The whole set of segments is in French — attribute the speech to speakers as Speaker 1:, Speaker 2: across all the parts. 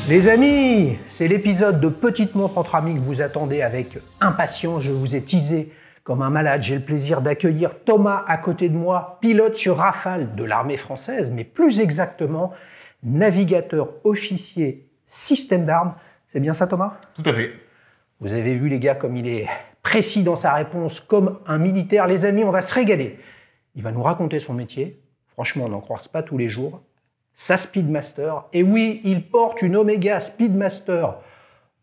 Speaker 1: Les amis, c'est l'épisode de Petite Montre entre amis que vous attendez avec impatience. Je vous ai teasé comme un malade. J'ai le plaisir d'accueillir Thomas à côté de moi, pilote sur Rafale de l'armée française, mais plus exactement, navigateur officier système d'armes. C'est bien ça, Thomas?
Speaker 2: Tout à fait.
Speaker 1: Vous avez vu, les gars, comme il est précis dans sa réponse, comme un militaire. Les amis, on va se régaler. Il va nous raconter son métier. Franchement, on n'en croise pas tous les jours. Sa Speedmaster. Et oui, il porte une Omega Speedmaster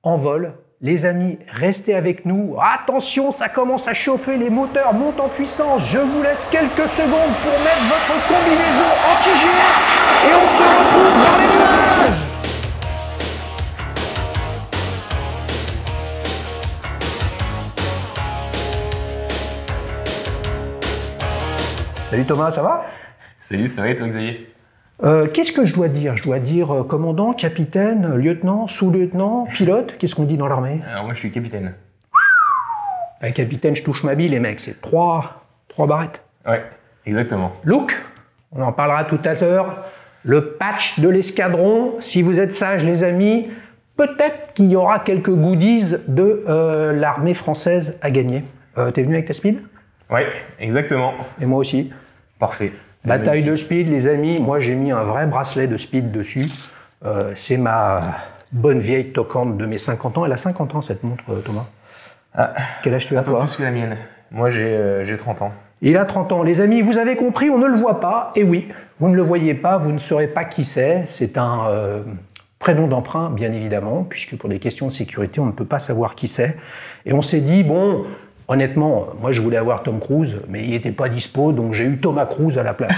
Speaker 1: en vol. Les amis, restez avec nous. Attention, ça commence à chauffer, les moteurs montent en puissance. Je vous laisse quelques secondes pour mettre votre combinaison anti-GS et on se retrouve dans les nuages. Salut Thomas, ça va?
Speaker 2: Salut, ça va et toi, Xavier?
Speaker 1: Qu'est-ce que je dois dire? Je dois dire commandant, capitaine, lieutenant, sous-lieutenant, pilote? Qu'est-ce qu'on dit dans l'armée?
Speaker 2: Alors moi je suis capitaine.
Speaker 1: Avec capitaine, je touche ma bille, les mecs. C'est trois barrettes.
Speaker 2: Ouais, exactement.
Speaker 1: Look, on en parlera tout à l'heure. Le patch de l'escadron. Si vous êtes sages, les amis, peut-être qu'il y aura quelques goodies de l'armée française à gagner. T'es venu avec ta speed?
Speaker 2: Ouais, exactement.
Speaker 1: Et moi aussi.
Speaker 2: Parfait.
Speaker 1: Bataille de speed, les amis. Moi, j'ai mis un vrai bracelet de speed dessus. C'est ma bonne vieille toquante de mes 50 ans. Elle a 50 ans, cette montre, Thomas.
Speaker 2: Ah,
Speaker 1: quel âge tu as,
Speaker 2: un peu
Speaker 1: toi?
Speaker 2: plus que la mienne. Moi, j'ai 30 ans.
Speaker 1: Il a 30 ans. Les amis, vous avez compris, on ne le voit pas. Et oui, vous ne le voyez pas, vous ne saurez pas qui c'est. C'est un prénom d'emprunt, bien évidemment, puisque pour des questions de sécurité, on ne peut pas savoir qui c'est. Et on s'est dit, bon... Honnêtement, moi je voulais avoir Tom Cruise, mais il n'était pas dispo, donc j'ai eu Thomas Cruise à la place.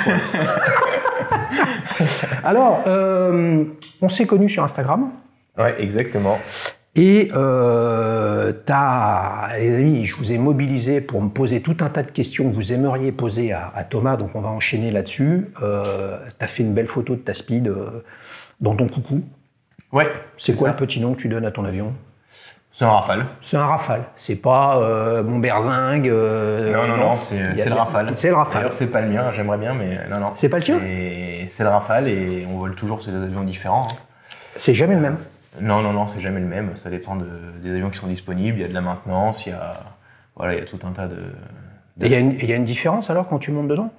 Speaker 1: Alors, on s'est connus sur Instagram.
Speaker 2: Ouais, exactement.
Speaker 1: Et les amis, je vous ai mobilisé pour me poser tout un tas de questions que vous aimeriez poser à Thomas, donc on va enchaîner là-dessus. Tu as fait une belle photo de ta speed dans ton coucou.
Speaker 2: Ouais.
Speaker 1: C'est quoi le petit nom que tu donnes à ton avion?
Speaker 2: C'est un Rafale.
Speaker 1: C'est un Rafale. C'est pas mon berzingue.
Speaker 2: Non, c'est le Rafale.
Speaker 1: C'est le Rafale.
Speaker 2: D'ailleurs, c'est pas le mien, j'aimerais bien, mais non.
Speaker 1: C'est pas le tien?
Speaker 2: C'est le Rafale et on vole toujours sur des avions différents. Hein.
Speaker 1: C'est jamais le même?
Speaker 2: Non, c'est jamais le même. Ça dépend des avions qui sont disponibles. Il y a de la maintenance, il y a tout un tas de...
Speaker 1: Et il y a une différence alors quand tu montes dedans?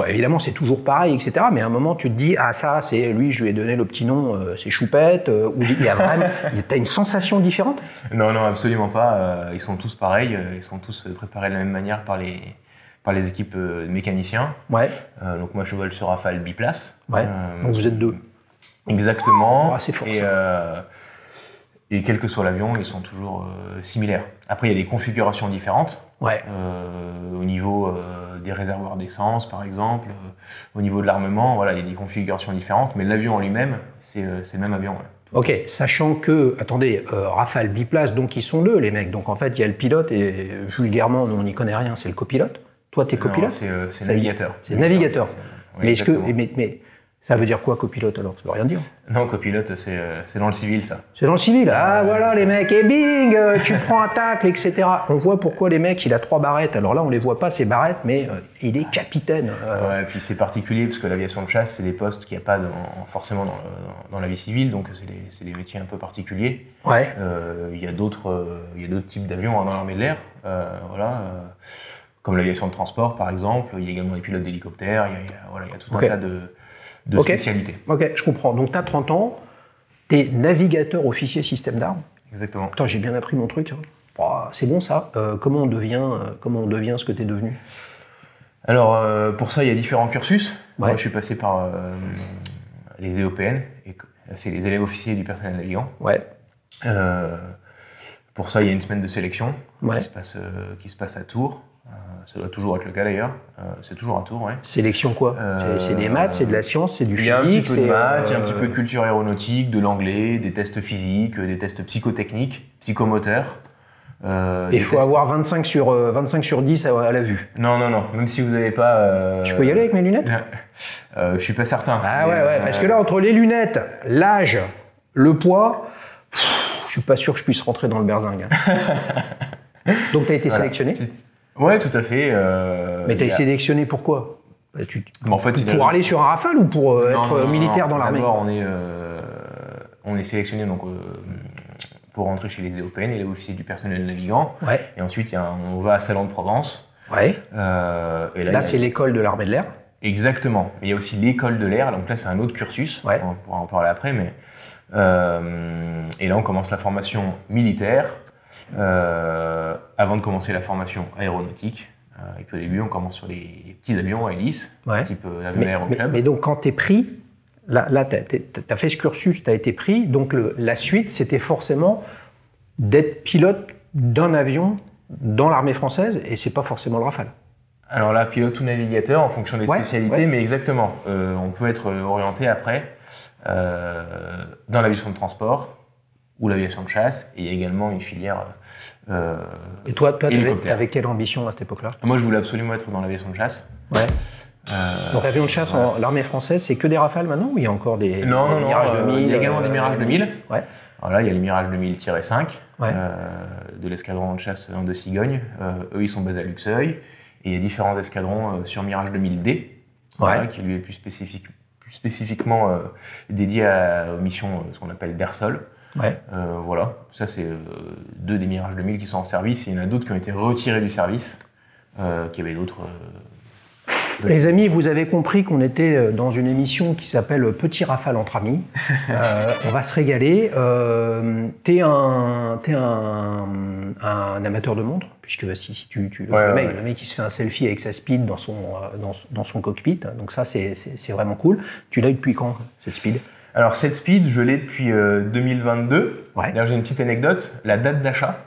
Speaker 1: Évidemment, c'est toujours pareil, etc. Mais à un moment, tu te dis, ah ça, c'est lui, je lui ai donné le petit nom, c'est Choupette, ou il y a vraiment... T'as une sensation différente?
Speaker 2: Non, absolument pas. Ils sont tous pareils. Ils sont tous préparés de la même manière par les équipes mécaniciens.
Speaker 1: Ouais.
Speaker 2: Donc moi, je vole sur Rafale biplace.
Speaker 1: Ouais. Donc vous êtes deux.
Speaker 2: Exactement.
Speaker 1: Ah, c'est fort,
Speaker 2: et quel que soit l'avion, ils sont toujours similaires. Après, il y a des configurations différentes.
Speaker 1: Ouais.
Speaker 2: Au niveau des réservoirs d'essence, par exemple, au niveau de l'armement, il y a des configurations différentes, mais l'avion en lui-même, c'est le même avion. Ouais.
Speaker 1: Ok, sachant que, attendez, Rafale biplace, donc ils sont deux, les mecs. Donc en fait, il y a le pilote et vulgairement, on n'y connaît rien, c'est le copilote. Toi, t'es copilote?
Speaker 2: C'est navigateur.
Speaker 1: C'est navigateur.
Speaker 2: Oui,
Speaker 1: mais ça veut dire quoi, copilote, alors? Ça veut rien dire.
Speaker 2: Non, copilote, c'est dans le civil, ça.
Speaker 1: C'est dans le civil. Ah, voilà, les mecs. Et bing, tu prends un tacle, etc. On voit pourquoi les mecs, il a 3 barrettes. Alors là, on les voit pas, ces barrettes, mais il est capitaine.
Speaker 2: Ouais, et puis c'est particulier, parce que l'aviation de chasse, c'est des postes qu'il n'y a pas forcément dans la vie civile, donc c'est des métiers un peu particuliers.
Speaker 1: Ouais.
Speaker 2: Il y a d'autres types d'avions dans l'armée de l'air. Comme l'aviation de transport, par exemple. Il y a également des pilotes d'hélicoptères. Il y a tout un tas de spécialités. Ok,
Speaker 1: je comprends. Donc tu as 30 ans, tu es navigateur officier système d'armes.
Speaker 2: Exactement.
Speaker 1: Putain, j'ai bien appris mon truc. Hein. Oh, c'est bon ça. Comment on devient ce que tu es devenu?
Speaker 2: Alors, pour ça, il y a différents cursus.
Speaker 1: Ouais.
Speaker 2: Moi, je suis passé par les EOPN, c'est les élèves officiers du personnel navigant.
Speaker 1: Ouais.
Speaker 2: Pour ça, il y a une semaine de sélection
Speaker 1: ouais.
Speaker 2: qui se passe à Tours. Ça doit toujours être le cas d'ailleurs. C'est toujours à Tours, ouais.
Speaker 1: Sélection quoi? C'est des maths, c'est de la science, c'est du physique?
Speaker 2: Il y a un petit peu de maths, il y a un petit peu de culture aéronautique, de l'anglais, des tests physiques, des tests psychotechniques, psychomoteurs.
Speaker 1: Et il faut avoir 25 sur 10 à la vue?
Speaker 2: Non, même si vous n'avez pas...
Speaker 1: Je peux y aller avec mes lunettes?
Speaker 2: Je suis pas certain.
Speaker 1: Ah ouais, parce que là, entre les lunettes, l'âge, le poids, je suis pas sûr que je puisse rentrer dans le berzingue. Donc tu as été sélectionné?
Speaker 2: Ouais, tout à fait.
Speaker 1: Mais tu as été sélectionné pourquoi?
Speaker 2: En fait,
Speaker 1: pour aller sur un Rafale ou pour être militaire dans l'armée?
Speaker 2: D'abord, on est sélectionné donc, pour rentrer chez les EOPN, et les officiers du personnel navigant.
Speaker 1: Ouais.
Speaker 2: Et ensuite, on va à Salon de Provence.
Speaker 1: Ouais.
Speaker 2: Et
Speaker 1: là c'est l'école de l'armée de l'air.
Speaker 2: Exactement. Mais il y a aussi l'école de l'air. Donc là, c'est un autre cursus.
Speaker 1: Ouais.
Speaker 2: On pourra en parler après. Mais, et là, on commence la formation militaire avant de commencer la formation aéronautique. Et puis au début, on commence sur les petits avions à hélice, type avion aéroclub.
Speaker 1: Mais donc, quand tu es pris, là tu as fait ce cursus, tu as été pris. Donc la suite, c'était forcément d'être pilote d'un avion dans l'armée française, et c'est pas forcément le Rafale.
Speaker 2: Alors là, pilote ou navigateur en fonction des spécialités, mais exactement. On peut être orienté après dans l'aviation de transport ou l'aviation de chasse, et il y a également une filière
Speaker 1: et toi tu avais quelle ambition à cette époque-là?
Speaker 2: Moi, je voulais absolument être dans l'aviation de chasse.
Speaker 1: Ouais. Donc l'avion de chasse, l'armée française, c'est que des Rafales maintenant, ou il y a encore des Mirage 2000?
Speaker 2: Il y a également des Mirage 2000.
Speaker 1: Ouais.
Speaker 2: Alors là, il y a les Mirage 2000-5 de l'escadron de chasse de Cigogne. Eux, ils sont basés à Luxeuil. Et il y a différents escadrons sur Mirage 2000D, qui lui est plus spécifiquement dédié aux missions, ce qu'on appelle d'air-sol.
Speaker 1: Ouais.
Speaker 2: Voilà, ça c'est 2 des Mirage 2000 qui sont en service. Et il y en a d'autres qui ont été retirés du service, qu'il y avait d'autres...
Speaker 1: Les amis, vous avez compris qu'on était dans une émission qui s'appelle Petit Rafale entre amis. On va se régaler. T'es un amateur de montre, puisque si le mec qui se fait un selfie avec sa speed dans son cockpit, donc ça c'est vraiment cool. Tu l'as eu depuis quand, cette speed?
Speaker 2: Alors cette speed, je l'ai depuis 2022. D'ailleurs, j'ai une petite anecdote. La date d'achat,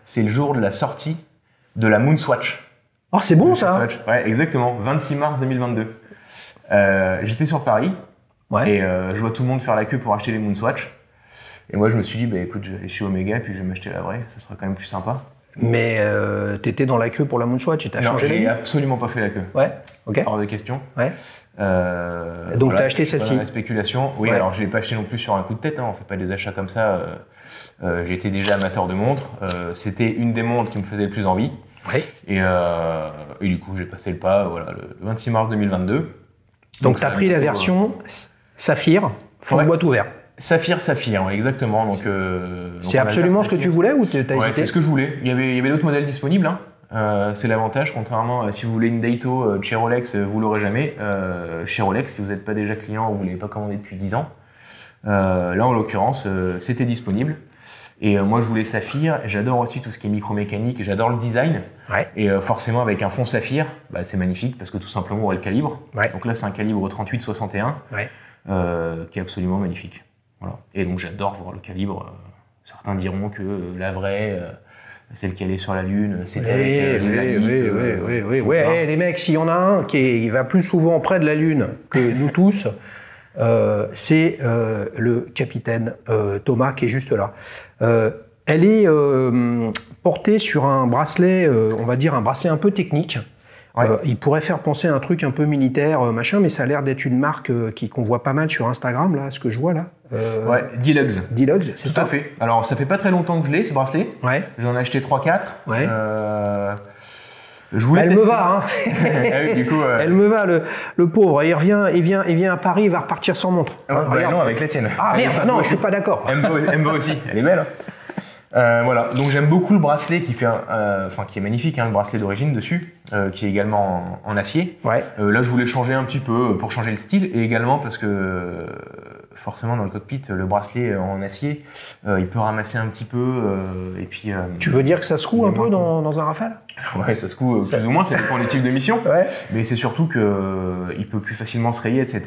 Speaker 2: c'est le jour de la sortie de la Moonswatch.
Speaker 1: Oh, c'est bon ça!
Speaker 2: Ouais, exactement, 26 mars 2022. J'étais sur Paris et je vois tout le monde faire la queue pour acheter les Moonswatch. Et moi, je me suis dit, écoute, je vais aller chez Omega, puis je vais m'acheter la vraie, ça sera quand même plus sympa.
Speaker 1: Mais t'étais dans la queue pour la Moonswatch et t'as changé?
Speaker 2: Non, j'ai absolument pas fait la queue.
Speaker 1: Ouais, ok.
Speaker 2: Hors de question.
Speaker 1: Ouais. Donc t'as acheté celle-ci?
Speaker 2: La spéculation. Oui, alors je l'ai pas acheté non plus sur un coup de tête, on fait pas des achats comme ça. J'étais déjà amateur de montres. C'était une des montres qui me faisait le plus envie.
Speaker 1: Ouais.
Speaker 2: Et du coup, j'ai passé le pas le 26 mars 2022.
Speaker 1: Donc tu as pris la version Saphir, fond de boîte ouvert.
Speaker 2: Saphir, exactement. Donc,
Speaker 1: c'est absolument ce que tu voulais ou t'as hésité?
Speaker 2: C'est ce que je voulais. Il y avait d'autres modèles disponibles. C'est l'avantage, contrairement à si vous voulez une Daito de chez Rolex, vous l'aurez jamais. Chez Rolex, si vous n'êtes pas déjà client ou vous ne l'avez pas commandé depuis 10 ans, là en l'occurrence, c'était disponible. Et moi, je voulais Saphir. J'adore aussi tout ce qui est micromécanique. J'adore le design.
Speaker 1: Ouais.
Speaker 2: Et forcément, avec un fond Saphir, c'est magnifique parce que tout simplement, on voit le calibre.
Speaker 1: Ouais.
Speaker 2: Donc là, c'est un calibre 38-61 qui est absolument magnifique. Voilà. Et donc, j'adore voir le calibre. Certains diront que la vraie, celle qui allait sur la Lune, c'était avec les alites.
Speaker 1: Oui. Les mecs, s'il y en a un qui va plus souvent près de la Lune que nous tous, c'est le capitaine Thomas qui est juste là. Elle est portée sur un bracelet, on va dire un bracelet un peu technique. Il pourrait faire penser à un truc un peu militaire, machin, mais ça a l'air d'être une marque qu'on voit pas mal sur Instagram, là, ce que je vois là.
Speaker 2: D-Lugs.
Speaker 1: D-Lugs, c'est ça?
Speaker 2: Tout à fait. Alors, ça fait pas très longtemps que je l'ai, ce bracelet.
Speaker 1: Ouais.
Speaker 2: J'en ai acheté 3-4.
Speaker 1: Ouais.
Speaker 2: Je voulais
Speaker 1: Elle me va, hein.
Speaker 2: Oui, du coup,
Speaker 1: Elle me va, le pauvre. Il vient à Paris, il va repartir sans montre.
Speaker 2: Non, avec la tienne.
Speaker 1: Ah merde, non, je suis pas d'accord.
Speaker 2: Elle me va aussi. Elle est belle. Voilà. Donc j'aime beaucoup le bracelet qui est magnifique, le bracelet d'origine dessus, qui est également en acier.
Speaker 1: Ouais.
Speaker 2: Là, je voulais changer un petit peu pour changer le style, et également parce que forcément dans le cockpit, le bracelet en acier, il peut ramasser un petit peu. Et puis.
Speaker 1: Tu veux dire que ça secoue un peu dans un Rafale?
Speaker 2: Ouais, ça secoue plus ou moins, ça dépend des types de mission.
Speaker 1: Ouais.
Speaker 2: Mais c'est surtout qu'il peut plus facilement se rayer, etc.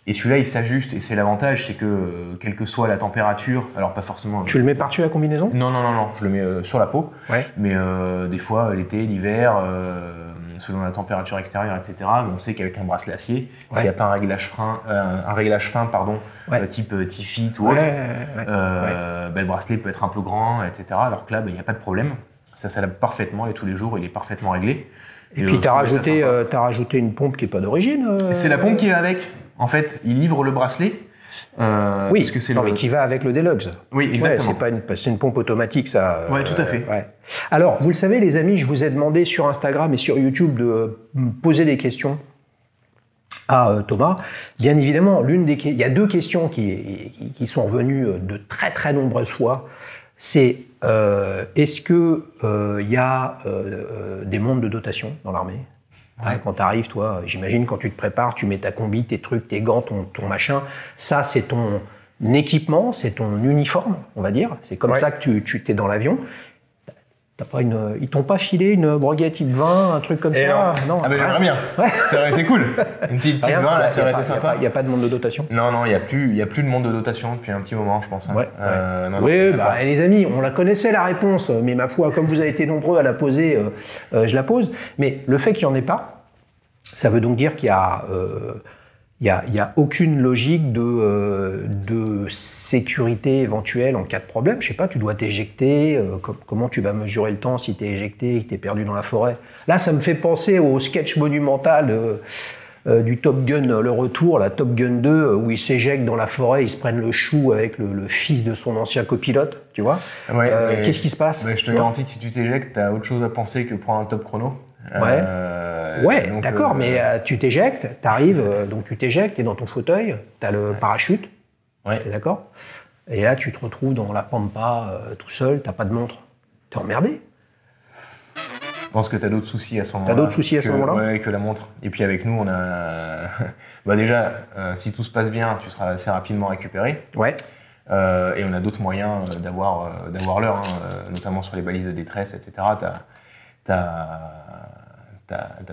Speaker 2: Et celui-là, il s'ajuste, et c'est l'avantage, c'est que quelle que soit la température, alors pas forcément.
Speaker 1: Tu le mets par-dessus la combinaison?
Speaker 2: Non, je le mets sur la peau.
Speaker 1: Ouais.
Speaker 2: Mais des fois, l'été, l'hiver, selon la température extérieure, etc., on sait qu'avec un bracelet acier, s'il n'y a pas un réglage fin, type T-Fit ou autre, le bracelet peut être un peu grand, etc. Alors que là, il n'y a pas de problème. Ça s'adapte parfaitement et tous les jours, il est parfaitement réglé.
Speaker 1: Et puis, tu as rajouté une pompe qui n'est pas d'origine.
Speaker 2: C'est la pompe qui est avec. En fait, il livre le bracelet.
Speaker 1: Oui, parce que mais qui va avec le Deluxe.
Speaker 2: Oui, exactement.
Speaker 1: C'est une pompe automatique, ça.
Speaker 2: Oui, tout à fait.
Speaker 1: Alors, vous le savez, les amis, je vous ai demandé sur Instagram et sur YouTube de me poser des questions à Thomas. Bien évidemment, il y a 2 questions qui sont revenues de très très nombreuses fois. C'est est-ce que il y a des montres de dotation dans l'armée? Quand tu arrives, toi, j'imagine quand tu te prépares, tu mets ta combi, tes trucs, tes gants, ton machin. Ça, c'est ton équipement, c'est ton uniforme, on va dire. C'est comme ça que tu t'es dans l'avion. Ils t'ont pas filé une broguette type 20, un truc comme ça?
Speaker 2: Non. Ah ben j'aimerais bien. Ça aurait été cool. Une petite 20, là, ça aurait été sympa.
Speaker 1: Il n'y a pas de montre de dotation?
Speaker 2: Non, il n'y a plus de montre de dotation depuis un petit moment, je pense.
Speaker 1: Les amis, on la connaissait la réponse, mais ma foi, comme vous avez été nombreux à la poser, je la pose. Mais le fait qu'il n'y en ait pas, ça veut donc dire qu'il y a... Il n'y a aucune logique de sécurité éventuelle en cas de problème. Je sais pas, tu dois t'éjecter, comment tu vas mesurer le temps si tu es éjecté et que tu es perdu dans la forêt? Là, ça me fait penser au sketch monumental du Top Gun, le retour, la Top Gun 2, où ils s'éjectent dans la forêt, ils se prennent le chou avec le fils de son ancien copilote, tu vois. Qu'est-ce qui se passe?
Speaker 2: Je te garantis que si tu t'éjectes, tu as autre chose à penser que prendre un top chrono.
Speaker 1: D'accord, mais tu t'éjectes, t'arrives, donc tu t'éjectes, t'es dans ton fauteuil, t'as le parachute, t'es d'accord? Et là, tu te retrouves dans la pampa tout seul, t'as pas de montre. T'es emmerdé.
Speaker 2: Je pense que t'as d'autres soucis à ce moment-là.
Speaker 1: T'as d'autres soucis à ce moment-là?
Speaker 2: Ouais, que la montre. Et puis avec nous, on a... déjà, si tout se passe bien, tu seras assez rapidement récupéré.
Speaker 1: Ouais.
Speaker 2: Et on a d'autres moyens d'avoir l'heure, notamment sur les balises de détresse, etc. T'as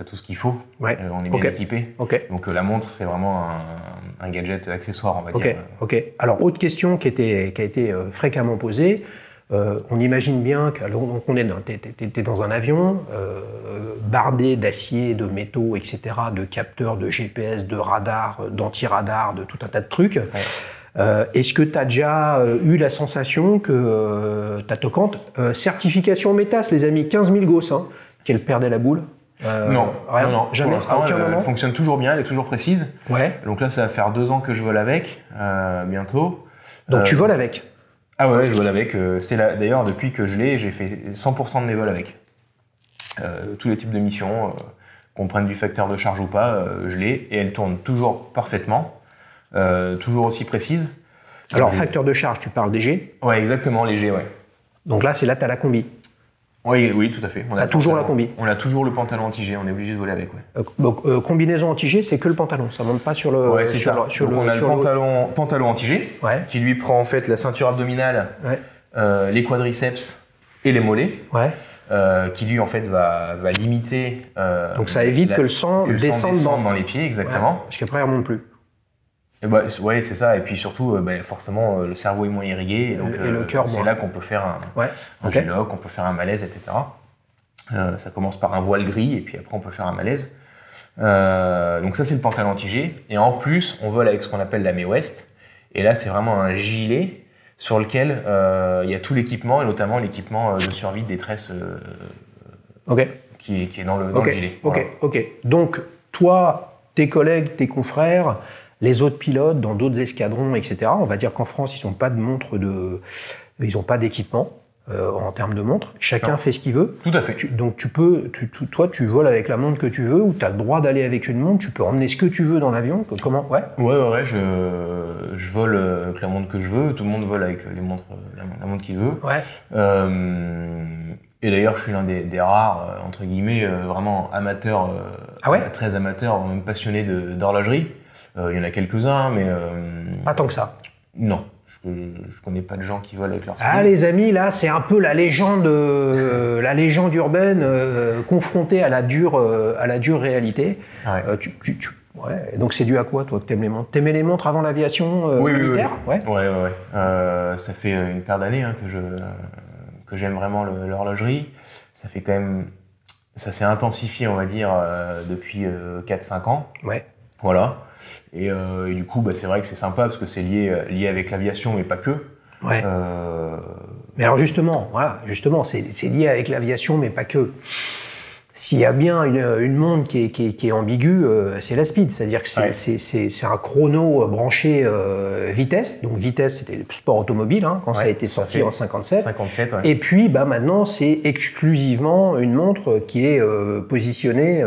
Speaker 2: tout ce qu'il faut, on est bien équipé. Donc la montre, c'est vraiment un gadget accessoire, on va dire.
Speaker 1: Alors, autre question qui a été fréquemment posée, on imagine bien que t'es dans un avion, bardé d'acier, de métaux, etc., de capteurs, de GPS, de radars, d'anti-radars, de tout un tas de trucs. Est-ce que tu as déjà eu la sensation que ta toquante, certification METAS, les amis, 15 000 gosses, qu'elle perdait la boule?
Speaker 2: Non,
Speaker 1: jamais.
Speaker 2: Pour l'instant, elle fonctionne toujours bien, elle est toujours précise. Donc là, ça va faire 2 ans que je vole avec, bientôt.
Speaker 1: Donc tu voles avec?
Speaker 2: Ah ouais, je vole avec. D'ailleurs, depuis que je l'ai, j'ai fait 100% de mes vols avec. Tous les types de missions, qu'on prenne du facteur de charge ou pas, je l'ai. Et elle tourne toujours parfaitement, toujours aussi précise.
Speaker 1: Alors, facteur de charge, tu parles léger?
Speaker 2: Ouais, exactement, léger, ouais.
Speaker 1: Donc là, tu as la combi?
Speaker 2: Oui, tout à fait.
Speaker 1: On a toujours la combi?
Speaker 2: On a toujours le pantalon anti-G, on est obligé de voler avec,
Speaker 1: Donc, combinaison anti-G, c'est que le pantalon, ça monte pas sur le...
Speaker 2: Ouais, c'est ça. Donc on a le pantalon anti-G, qui lui prend en fait la ceinture abdominale, les quadriceps et les mollets, qui lui en fait va limiter...
Speaker 1: donc ça évite que le sang descende
Speaker 2: dans les pieds, exactement.
Speaker 1: Parce qu'après, il ne remonte plus.
Speaker 2: Ouais, c'est ça. Et puis surtout, forcément, le cerveau est moins irrigué. Et le cœur, c'est là qu'on peut faire un G-lock, on peut faire un malaise, etc. Ça commence par un voile gris et puis après, on peut faire un malaise. Donc ça, c'est le pantalon anti-G. Et en plus, on vole avec ce qu'on appelle la May-West. Et là, c'est vraiment un gilet sur lequel il y a tout l'équipement, et notamment l'équipement de survie de détresse qui est dans le gilet.
Speaker 1: Donc, toi, tes collègues, tes confrères, les autres pilotes dans d'autres escadrons, etc. On va dire qu'en France, ils n'ont pas de montre ils n'ont pas d'équipement en termes de montre. Chacun fait ce qu'il veut.
Speaker 2: Tout à fait.
Speaker 1: Donc toi, tu voles avec la montre que tu veux, ou tu as le droit d'aller avec une montre. Tu peux emmener ce que tu veux dans l'avion. Comment?
Speaker 2: Ouais. Je vole avec la montre que je veux. Tout le monde vole avec la montre qu'il veut. Et d'ailleurs, je suis l'un des rares, entre guillemets, vraiment amateurs, très amateurs, même passionnés d'horlogerie. Il y en a quelques-uns, mais...
Speaker 1: Pas tant que ça.
Speaker 2: Non, je connais pas de gens qui volent avec leur speed.
Speaker 1: Ah, les amis, là, c'est un peu la légende urbaine confrontée à la dure réalité. Donc c'est dû à quoi, toi, que t'aimes les montres? T'aimais les montres avant l'aviation militaire?
Speaker 2: Ouais. Ça fait une paire d'années que j'aime vraiment l'horlogerie. Ça fait quand même... Ça s'est intensifié, on va dire, depuis 4-5 ans. Voilà. Et du coup, c'est vrai que c'est sympa parce que c'est lié avec l'aviation, mais pas que.
Speaker 1: Mais alors justement, c'est lié avec l'aviation, mais pas que. S'il y a bien une montre qui est ambiguë, c'est la speed. C'est-à-dire que c'est un chrono branché vitesse. Donc vitesse, c'était le sport automobile quand ça a été sorti en 57. Et puis maintenant, c'est exclusivement une montre qui est positionnée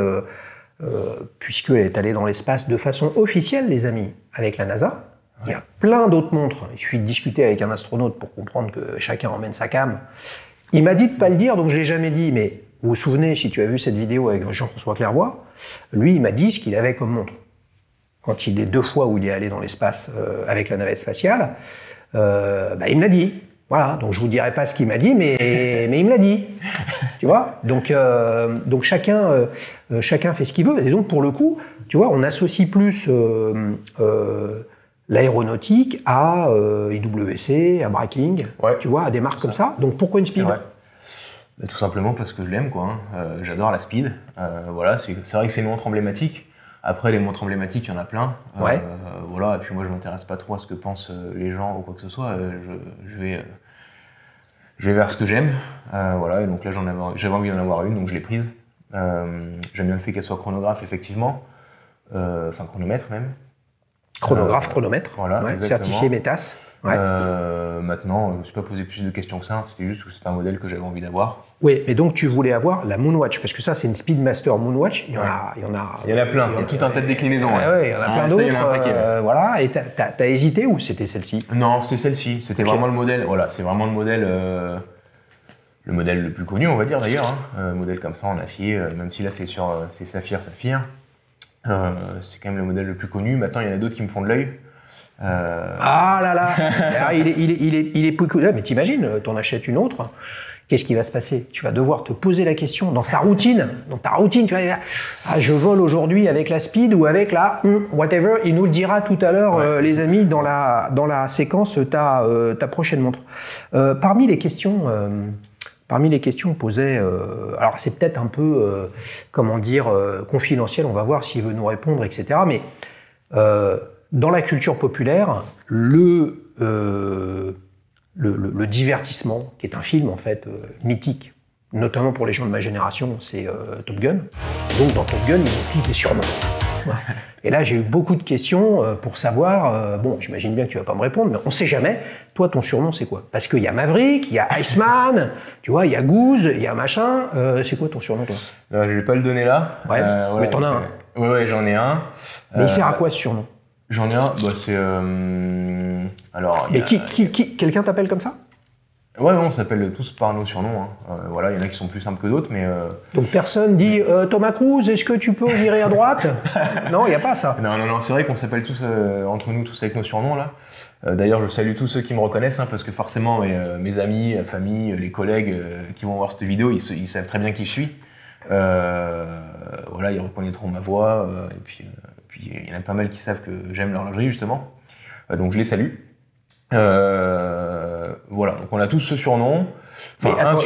Speaker 1: puisqu'elle est allée dans l'espace de façon officielle, les amis, avec la NASA. Il y a plein d'autres montres. Il suffit de discuter avec un astronaute pour comprendre que chacun emmène sa cam. Il m'a dit de ne pas le dire, donc je ne l'ai jamais dit, mais vous vous souvenez, si tu as vu cette vidéo avec Jean-François Clairvoy, lui, il m'a dit ce qu'il avait comme montre. Quand il est 2 fois où il est allé dans l'espace avec la navette spatiale, il me l'a dit. Voilà, donc je vous dirai pas ce qu'il m'a dit, mais il me l'a dit. Tu vois, donc chacun fait ce qu'il veut. Et donc pour le coup, tu vois, on associe plus l'aéronautique à IWC, à Breitling, tu vois, à des marques comme ça. Donc pourquoi une Speed?
Speaker 2: Tout simplement parce que je l'aime, quoi. J'adore la Speed. Voilà, c'est vrai que c'est une montre emblématique. Après, les montres emblématiques, il y en a plein. Voilà, et puis moi, je m'intéresse pas trop à ce que pensent les gens ou quoi que ce soit. Je vais vers ce que j'aime. Voilà, et donc là, j'avais envie d'en avoir une, donc je l'ai prise. J'aime bien le fait qu'elle soit chronographe, effectivement. Enfin, chronomètre même.
Speaker 1: Chronographe, chronomètre.
Speaker 2: Voilà,
Speaker 1: certifié METAS.
Speaker 2: Maintenant, je ne me suis pas posé plus de questions que ça. C'était juste que c'est un modèle que j'avais envie d'avoir.
Speaker 1: Oui, mais donc tu voulais avoir la Moonwatch, parce que ça, c'est une Speedmaster Moonwatch. Il y en a
Speaker 2: plein. Il y a tout un tas de déclinaisons.
Speaker 1: Il y en a plein d'autres. Voilà. Et t'as hésité ou c'était celle-ci?
Speaker 2: Non, c'était celle-ci. C'était vraiment le modèle. Voilà, c'est vraiment le modèle le plus connu, on va dire d'ailleurs. Modèle comme ça en acier, même si là c'est saphir. C'est quand même le modèle le plus connu. Maintenant, il y en a d'autres qui me font de l'œil.
Speaker 1: Ah là là, il est plus cool. Mais t'imagines, t'en achètes une autre. Qu'est-ce qui va se passer? Tu vas devoir te poser la question dans ta routine, tu vas dire, je vole aujourd'hui avec la Speed ou avec la whatever. Il nous le dira tout à l'heure, les amis, dans la séquence ta prochaine montre. Parmi les questions posées, alors c'est peut-être un peu, confidentiel. On va voir s'il veut nous répondre, etc. Mais dans la culture populaire, le divertissement, qui est un film en fait mythique, notamment pour les gens de ma génération, c'est Top Gun. Donc dans Top Gun, ils utilisent des surnoms. Et là, j'ai eu beaucoup de questions pour savoir, bon, j'imagine bien que tu vas pas me répondre, mais on sait jamais, toi, ton surnom, c'est quoi? Parce qu'il y a Maverick, il y a Iceman, tu vois, il y a Goose, il y a machin, c'est quoi ton surnom, toi?
Speaker 2: Je vais pas le donner là.
Speaker 1: Mais t'en as un.
Speaker 2: Ouais, j'en ai un.
Speaker 1: Mais il sert à quoi ce surnom?
Speaker 2: J'en ai un, c'est... alors...
Speaker 1: Mais quelqu'un t'appelle comme ça?
Speaker 2: Ouais, on s'appelle tous par nos surnoms. Voilà, il y en a qui sont plus simples que d'autres, mais...
Speaker 1: Donc personne dit Thomas Cruise, est-ce que tu peux virer à droite? Non, il n'y a pas ça.
Speaker 2: Non, c'est vrai qu'on s'appelle tous, entre nous, tous avec nos surnoms, là. D'ailleurs, je salue tous ceux qui me reconnaissent, parce que forcément, mes amis, la famille, les collègues qui vont voir cette vidéo, ils savent très bien qui je suis. Voilà, ils reconnaîtront ma voix, et puis il y en a pas mal qui savent que j'aime l'horlogerie, justement. Donc je les salue. Voilà, donc on a tous ce surnom.
Speaker 1: Mais attends,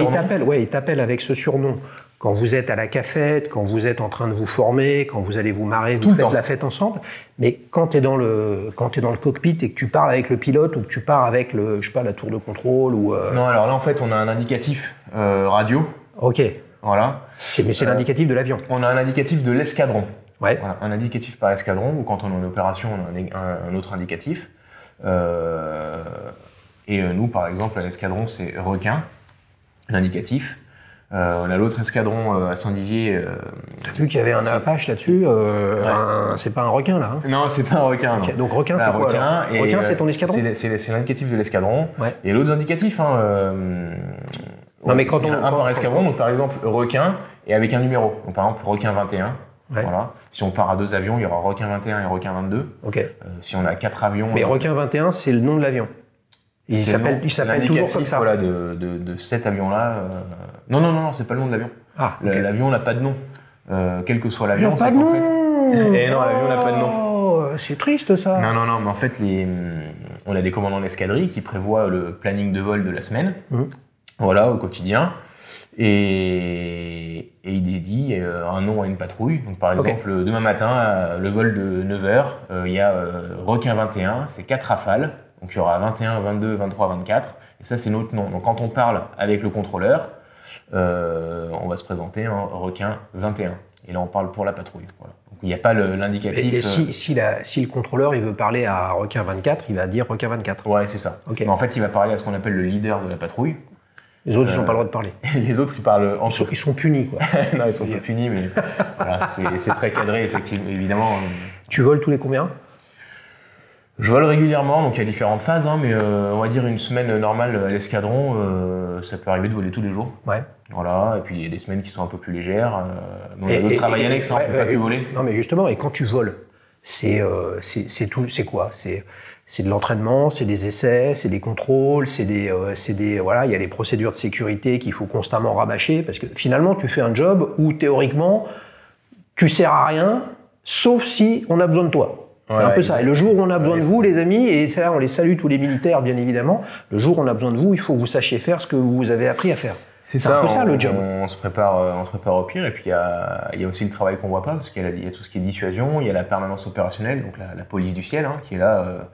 Speaker 1: il t'appelle avec ce surnom quand vous êtes à la cafette, quand vous êtes en train de vous former, quand vous allez vous marrer, vous faites la fête ensemble. Mais quand tu es dans le cockpit et que tu parles avec le pilote ou que tu pars avec la tour de contrôle ou...
Speaker 2: Non, alors là en fait on a un indicatif radio.
Speaker 1: Ok.
Speaker 2: Voilà.
Speaker 1: Mais c'est l'indicatif de l'avion.
Speaker 2: On a un indicatif de l'escadron.
Speaker 1: Ouais.
Speaker 2: Voilà, un indicatif par escadron, ou quand on est en opération, on a un autre indicatif. Et nous, par exemple, à l'escadron, c'est requin, l'indicatif. On a l'autre escadron à Saint-Dizier.
Speaker 1: T'as vu qu'il y avait un Apache là-dessus c'est pas un requin, là?
Speaker 2: Non, c'est pas un requin. Okay.
Speaker 1: Donc requin, c'est quoi? Requin, c'est ton escadron?
Speaker 2: C'est l'indicatif de l'escadron.
Speaker 1: Ouais.
Speaker 2: Et l'autre indicatif,
Speaker 1: non, mais quand
Speaker 2: un par escadron, donc par exemple requin, et avec un numéro. Donc par exemple, requin 21.
Speaker 1: Ouais.
Speaker 2: Voilà. Si on part à 2 avions, il y aura requin 21 et requin 22.
Speaker 1: Ok.
Speaker 2: Si on a 4 avions...
Speaker 1: Mais requin 21, c'est le nom de l'avion. Il s'appelle toujours comme ça.
Speaker 2: Voilà, de cet avion-là. Non, c'est pas le nom de l'avion.
Speaker 1: Ah, okay.
Speaker 2: L'avion n'a pas de nom. Quel que soit l'avion,
Speaker 1: c'est qu'en fait...
Speaker 2: Et non, l'avion n'a pas de nom.
Speaker 1: C'est triste, ça.
Speaker 2: Non, mais en fait, on a des commandants d'escadrille qui prévoient le planning de vol de la semaine. Voilà, au quotidien. Et il dédie un nom à une patrouille. Donc par exemple, demain matin, le vol de 9h, il y a requin 21, c'est 4 rafales. Donc il y aura 21, 22, 23, 24. Et ça, c'est notre nom. Donc quand on parle avec le contrôleur, on va se présenter en requin 21. Et là, on parle pour la patrouille. Voilà. Donc il n'y a pas l'indicatif.
Speaker 1: Et si le contrôleur il veut parler à requin 24, il va dire requin 24.
Speaker 2: Ouais, c'est ça.
Speaker 1: Okay.
Speaker 2: Mais en fait, il va parler à ce qu'on appelle le leader de la patrouille.
Speaker 1: Les autres, ils n'ont pas le droit de parler.
Speaker 2: Les autres, ils parlent en
Speaker 1: Ils sont punis, quoi.
Speaker 2: Non, ils sont pas punis, mais voilà, c'est très cadré, effectivement, évidemment.
Speaker 1: Tu voles tous les combien?
Speaker 2: Je vole régulièrement, donc il y a différentes phases, hein, mais on va dire une semaine normale à l'escadron, ça peut arriver de voler tous les jours. Ouais. Voilà, et puis il y a des semaines qui sont un peu plus légères. Donc il y a d'autres travails annexes, on ne peut pas que voler.
Speaker 1: Non, mais justement, et quand tu voles, c'est quoi? C'est de l'entraînement, c'est des essais, c'est des contrôles, voilà, il y a des procédures de sécurité qu'il faut constamment rabâcher, parce que finalement, tu fais un job où théoriquement, tu sers à rien, sauf si on a besoin de toi. C'est un peu ça. Et le jour où on a besoin de vous, les amis, et c'est là on les salue tous les militaires, bien évidemment, le jour où on a besoin de vous, il faut que vous sachiez faire ce que vous avez appris à faire.
Speaker 2: C'est un peu ça le job. On se prépare au pire, et puis il y a aussi le travail qu'on voit pas, parce qu'il y a tout ce qui est dissuasion, il y a la permanence opérationnelle, donc la police du ciel, hein, qui est là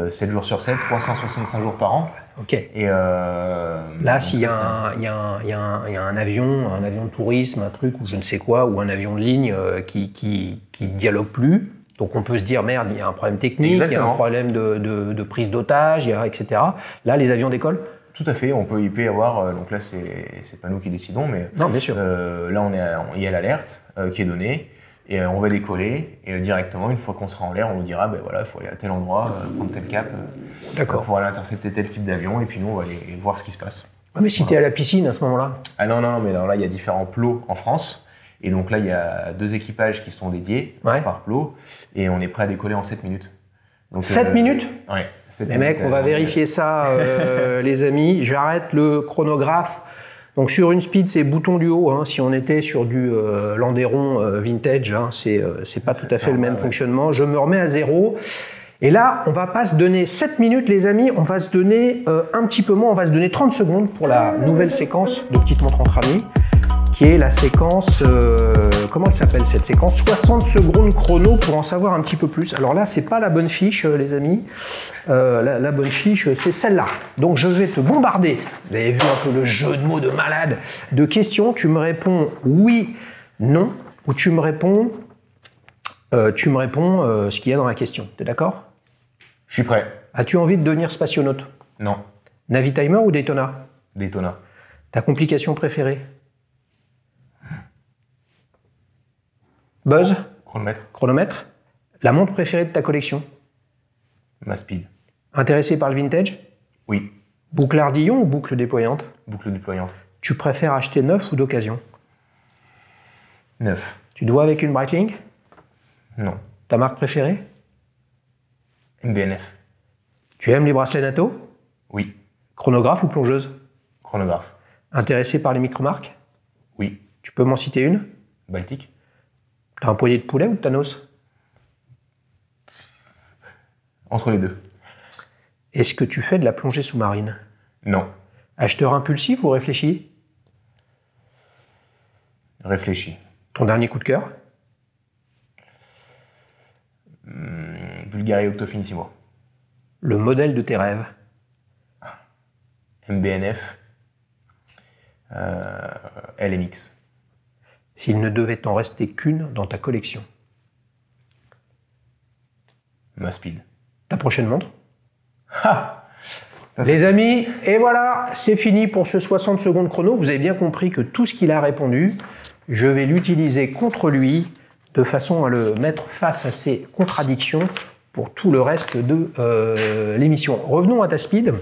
Speaker 2: 7 jours sur 7, 365 jours par an.
Speaker 1: Ok. Et là, s'il y a un avion de tourisme, un truc ou je ne sais quoi, ou un avion de ligne qui dialogue plus, donc on peut se dire merde, il y a un problème technique, il y a un problème de prise d'otage, etc. Là, les avions décollent.
Speaker 2: Tout à fait, il peut y avoir, donc là c'est pas nous qui décidons, mais
Speaker 1: non, bien sûr.
Speaker 2: Là il y a l'alerte qui est donnée, et on va décoller, et directement, une fois qu'on sera en l'air, on nous dira, ben voilà, il faut aller à tel endroit, prendre tel cap, pour aller intercepter tel type d'avion, et puis nous on va aller voir ce qui se passe.
Speaker 1: Ah, mais si tu es à la piscine à ce moment-là?
Speaker 2: Ah non, mais là il y a différents plots en France, et donc là il y a 2 équipages qui sont dédiés par plot, et on est prêt à décoller en 7 minutes.
Speaker 1: Donc, 7 minutes?
Speaker 2: Ouais.
Speaker 1: Les mecs, on va vérifier ça, les amis. J'arrête le chronographe. Donc sur une speed, c'est bouton du haut. Hein. Si on était sur du Landeron vintage, hein, c'est pas tout à fait le même fonctionnement. Je me remets à 0. Et là, on va pas se donner 7 minutes, les amis. On va se donner un petit peu moins. On va se donner 30 secondes pour la nouvelle séquence de Petite Montre entre amis, qui est la séquence, comment elle s'appelle cette séquence? 60 secondes chrono pour en savoir un petit peu plus. Alors là, c'est pas la bonne fiche, les amis. La bonne fiche, c'est celle-là. Donc je vais te bombarder, vous avez vu un peu le jeu de mots de malade, de questions. Tu me réponds oui, non, ou tu me réponds ce qu'il y a dans la question. T'es d'accord?
Speaker 2: Je suis prêt.
Speaker 1: As-tu envie de devenir spationaute?
Speaker 2: Non.
Speaker 1: Navitimer ou Daytona?
Speaker 2: Daytona.
Speaker 1: Ta complication préférée? Buzz? Chronomètre. La montre préférée de ta collection?
Speaker 2: Ma Speed.
Speaker 1: Intéressé par le vintage?
Speaker 2: Oui.
Speaker 1: Boucle ardillon ou boucle déployante?
Speaker 2: Boucle déployante.
Speaker 1: Tu préfères acheter neuf ou d'occasion?
Speaker 2: Neuf.
Speaker 1: Tu dois avec une Breitling?
Speaker 2: Non.
Speaker 1: Ta marque préférée?
Speaker 2: MBNF.
Speaker 1: Tu aimes les bracelets NATO?
Speaker 2: Oui.
Speaker 1: Chronographe ou plongeuse?
Speaker 2: Chronographe.
Speaker 1: Intéressé par les micro-marques?
Speaker 2: Oui.
Speaker 1: Tu peux m'en citer une?
Speaker 2: Baltique.
Speaker 1: T'as un poignet de poulet ou de Thanos?
Speaker 2: Entre les deux.
Speaker 1: Est-ce que tu fais de la plongée sous-marine?
Speaker 2: Non.
Speaker 1: Acheteur impulsif ou réfléchi?
Speaker 2: Réfléchi.
Speaker 1: Ton dernier coup de cœur?
Speaker 2: Bulgarie Octofinissimo.
Speaker 1: Le modèle de tes rêves?
Speaker 2: MBNF. LMX.
Speaker 1: S'il ne devait t'en rester qu'une dans ta collection?
Speaker 2: Ma Speed.
Speaker 1: Ta prochaine montre? Les amis, et voilà, c'est fini pour ce 60 secondes chrono. Vous avez bien compris que tout ce qu'il a répondu, je vais l'utiliser contre lui de façon à le mettre face à ses contradictions pour tout le reste de l'émission. Revenons à ta Speed.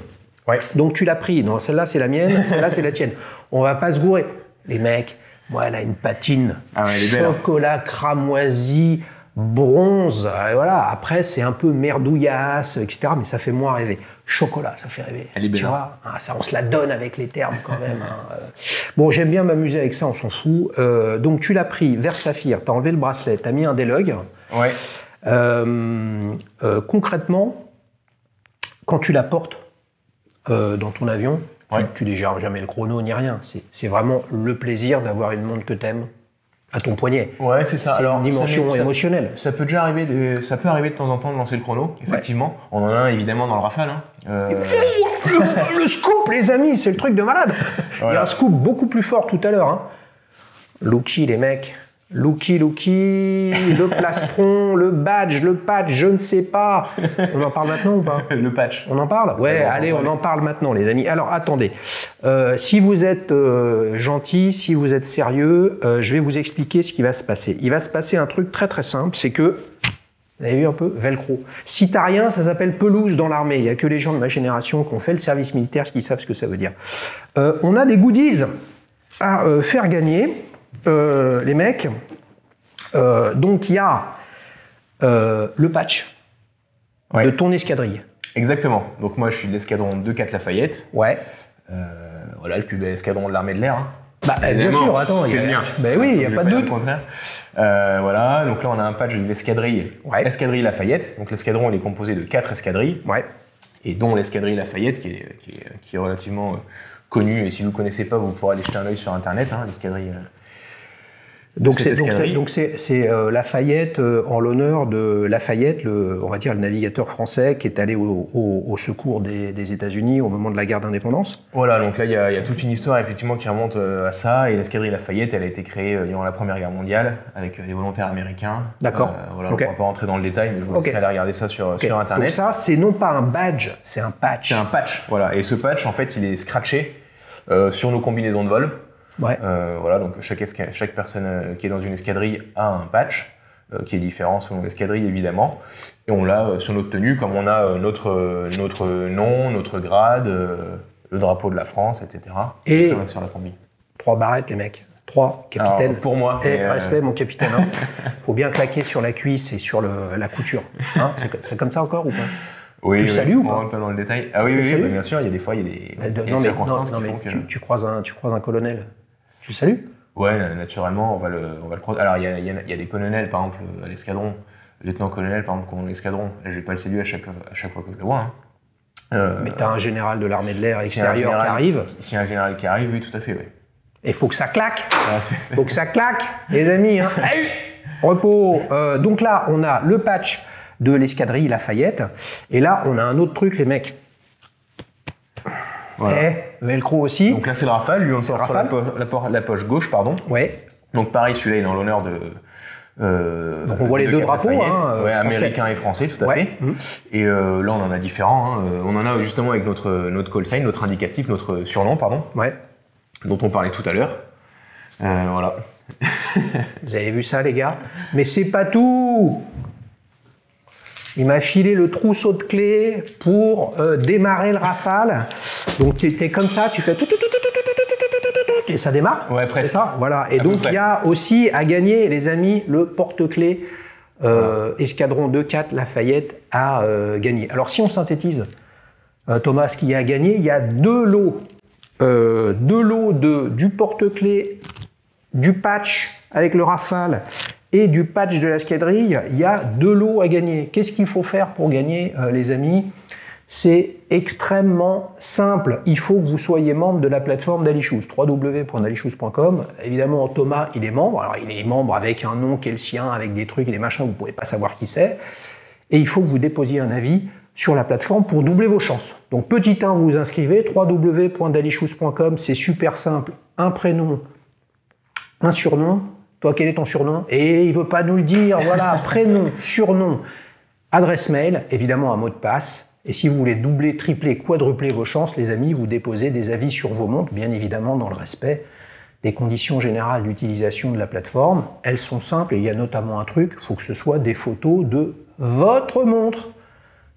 Speaker 2: Ouais.
Speaker 1: Donc tu l'as pris. Non, celle-là c'est la mienne, celle-là c'est la tienne. On va pas se gourer. Les mecs, moi elle a une patine. Chocolat cramoisi, bronze. Et voilà. Après c'est un peu merdouillasse, etc. Mais ça fait moins rêver. Chocolat, ça fait rêver.
Speaker 2: Elle est belle.
Speaker 1: Tu vois, ça, on se la donne avec les termes quand même. Hein. Bon, j'aime bien m'amuser avec ça, on s'en fout. Donc tu l'as pris vers Saphir, tu as enlevé le bracelet, tu as mis un D-Log.
Speaker 2: Ouais.
Speaker 1: Concrètement, quand tu la portes dans ton avion,
Speaker 2: ouais.
Speaker 1: tu dégères jamais le chrono ni rien. C'est vraiment le plaisir d'avoir une montre que t'aimes à ton poignet.
Speaker 2: Ouais, c'est ça.
Speaker 1: Alors, une dimension émotionnelle.
Speaker 2: Ça peut déjà arriver de temps en temps de lancer le chrono, effectivement. Ouais. On en a un évidemment dans le Rafale. Hein.
Speaker 1: Le scoop, les amis, c'est le truc de malade. Voilà. Il y a un scoop beaucoup plus fort tout à l'heure. Hein. Lucci, les mecs, Looky, le plastron, le badge, le patch, je ne sais pas. On en parle maintenant ou pas?
Speaker 2: Le patch.
Speaker 1: On en parle? Ouais, allez, on en parle maintenant, les amis. Alors, attendez. Si vous êtes gentil, si vous êtes sérieux, je vais vous expliquer ce qui va se passer. Il va se passer un truc très très simple, c'est que, vous avez vu un peu? Velcro. Si t'as rien, ça s'appelle pelouse dans l'armée. Il n'y a que les gens de ma génération qui ont fait le service militaire qui savent ce que ça veut dire. On a des goodies à faire gagner. Les mecs, donc il y a le patch de ton escadrille.
Speaker 2: Exactement. Donc moi je suis de l'escadron 2-4 Lafayette.
Speaker 1: Ouais.
Speaker 2: Voilà, le plus bel escadron de l'armée de l'air. Hein.
Speaker 1: Bah, bien sûr, attends.
Speaker 2: C'est bien.
Speaker 1: Ben oui, il n'y a pas de doute.
Speaker 2: Voilà, donc là on a un patch de l'escadrille.
Speaker 1: Ouais.
Speaker 2: Escadrille Lafayette. Donc l'escadron il est composé de 4 escadrilles.
Speaker 1: Ouais.
Speaker 2: Et dont l'escadrille Lafayette qui est relativement connue. Et si vous ne connaissez pas, vous pourrez aller jeter un œil sur internet. Hein, l'escadrille.
Speaker 1: Donc c'est Lafayette en l'honneur de Lafayette, on va dire le navigateur français qui est allé au secours des États-Unis au moment de la guerre d'indépendance.
Speaker 2: Voilà, donc là il y a toute une histoire effectivement qui remonte à ça, et l'escadrille Lafayette elle a été créée durant la Première Guerre mondiale avec des volontaires américains.
Speaker 1: D'accord.
Speaker 2: Voilà, okay. On ne va pas rentrer dans le détail, mais je vous laisserai aller regarder ça sur internet.
Speaker 1: Donc ça c'est non pas un badge, c'est un patch.
Speaker 2: C'est un patch, voilà, et ce patch en fait il est scratché sur nos combinaisons de vol.
Speaker 1: Ouais.
Speaker 2: Voilà, donc chaque personne qui est dans une escadrille a un patch qui est différent selon l'escadrille évidemment, et on l'a sur notre tenue comme on a notre nom, notre grade, le drapeau de la France, etc.
Speaker 1: Et
Speaker 2: sur la combi.
Speaker 1: 3 barrettes les mecs, 3 capitaines.
Speaker 2: Alors, pour moi.
Speaker 1: Respect mon capitaine. Hein. Faut bien claquer sur la cuisse et sur la couture. Hein, c'est comme ça encore ou pas?
Speaker 2: Oui,
Speaker 1: tu salues ou pas?
Speaker 2: On rentre pas dans le détail. Ah oui, bah, bien sûr, il y a des fois, il y a des circonstances qui font que...
Speaker 1: Tu croises un colonel. Tu le salues?
Speaker 2: Ouais, naturellement, on va le croiser. Alors, il y a des colonels, par exemple, à l'escadron, le lieutenant-colonel, par exemple, qui ont l'escadron. Là, je vais pas le saluer à chaque fois que je le vois. Hein.
Speaker 1: Mais tu as un général de l'armée de l'air extérieur qui arrive.
Speaker 2: S'il y a un général qui arrive, oui, tout à fait, oui.
Speaker 1: Et il faut que ça claque. Faut que ça claque, les amis. Hein. Allez, repos. Donc là, on a le patch de l'escadrille Lafayette. Et là, on a un autre truc, les mecs. Voilà. Velcro aussi.
Speaker 2: Donc là, c'est le Rafale. Lui, on le porte sur la poche gauche, pardon.
Speaker 1: Ouais.
Speaker 2: Donc pareil, celui-là, il est en l'honneur de...
Speaker 1: donc on voit les deux drapeaux,
Speaker 2: hein, américain et français, tout à fait. Et là, on en a différents. Hein. On en a justement avec notre call sign, notre indicatif, notre surnom, pardon, dont on parlait tout à l'heure. Voilà.
Speaker 1: Vous avez vu ça, les gars? Mais c'est pas tout. Il m'a filé le trousseau de clés pour démarrer le Rafale. Donc tu es comme ça, tu fais tout, et ça démarre.
Speaker 2: Ouais, presque.
Speaker 1: C'est ça, voilà. Et donc il y a aussi à gagner, les amis, le porte-clés Escadron 2-4 Lafayette à gagner. Alors si on synthétise, Thomas, ce qu'il y a à gagner, il y a 2 lots. 2 lots du porte-clés, du patch avec le Rafale et du patch de l'escadrille. Il y a 2 lots à gagner. Qu'est-ce qu'il faut faire pour gagner, les amis? C'est extrêmement simple. Il faut que vous soyez membre de la plateforme d'Alichouz, www.alichouz.com. Évidemment, Thomas, il est membre. Alors, il est membre avec un nom qui est le sien, avec des trucs et des machins, vous ne pouvez pas savoir qui c'est. Et il faut que vous déposiez un avis sur la plateforme pour doubler vos chances. Donc, petit 1, vous vous inscrivez, www.dalichouz.com, c'est super simple. Un prénom, un surnom. Toi, quel est ton surnom? Et il ne veut pas nous le dire. Voilà, prénom, surnom, adresse mail, évidemment un mot de passe. Et si vous voulez doubler, tripler, quadrupler vos chances, les amis, vous déposez des avis sur vos montres, bien évidemment dans le respect des conditions générales d'utilisation de la plateforme. Elles sont simples et il y a notamment un truc, il faut que ce soit des photos de votre montre.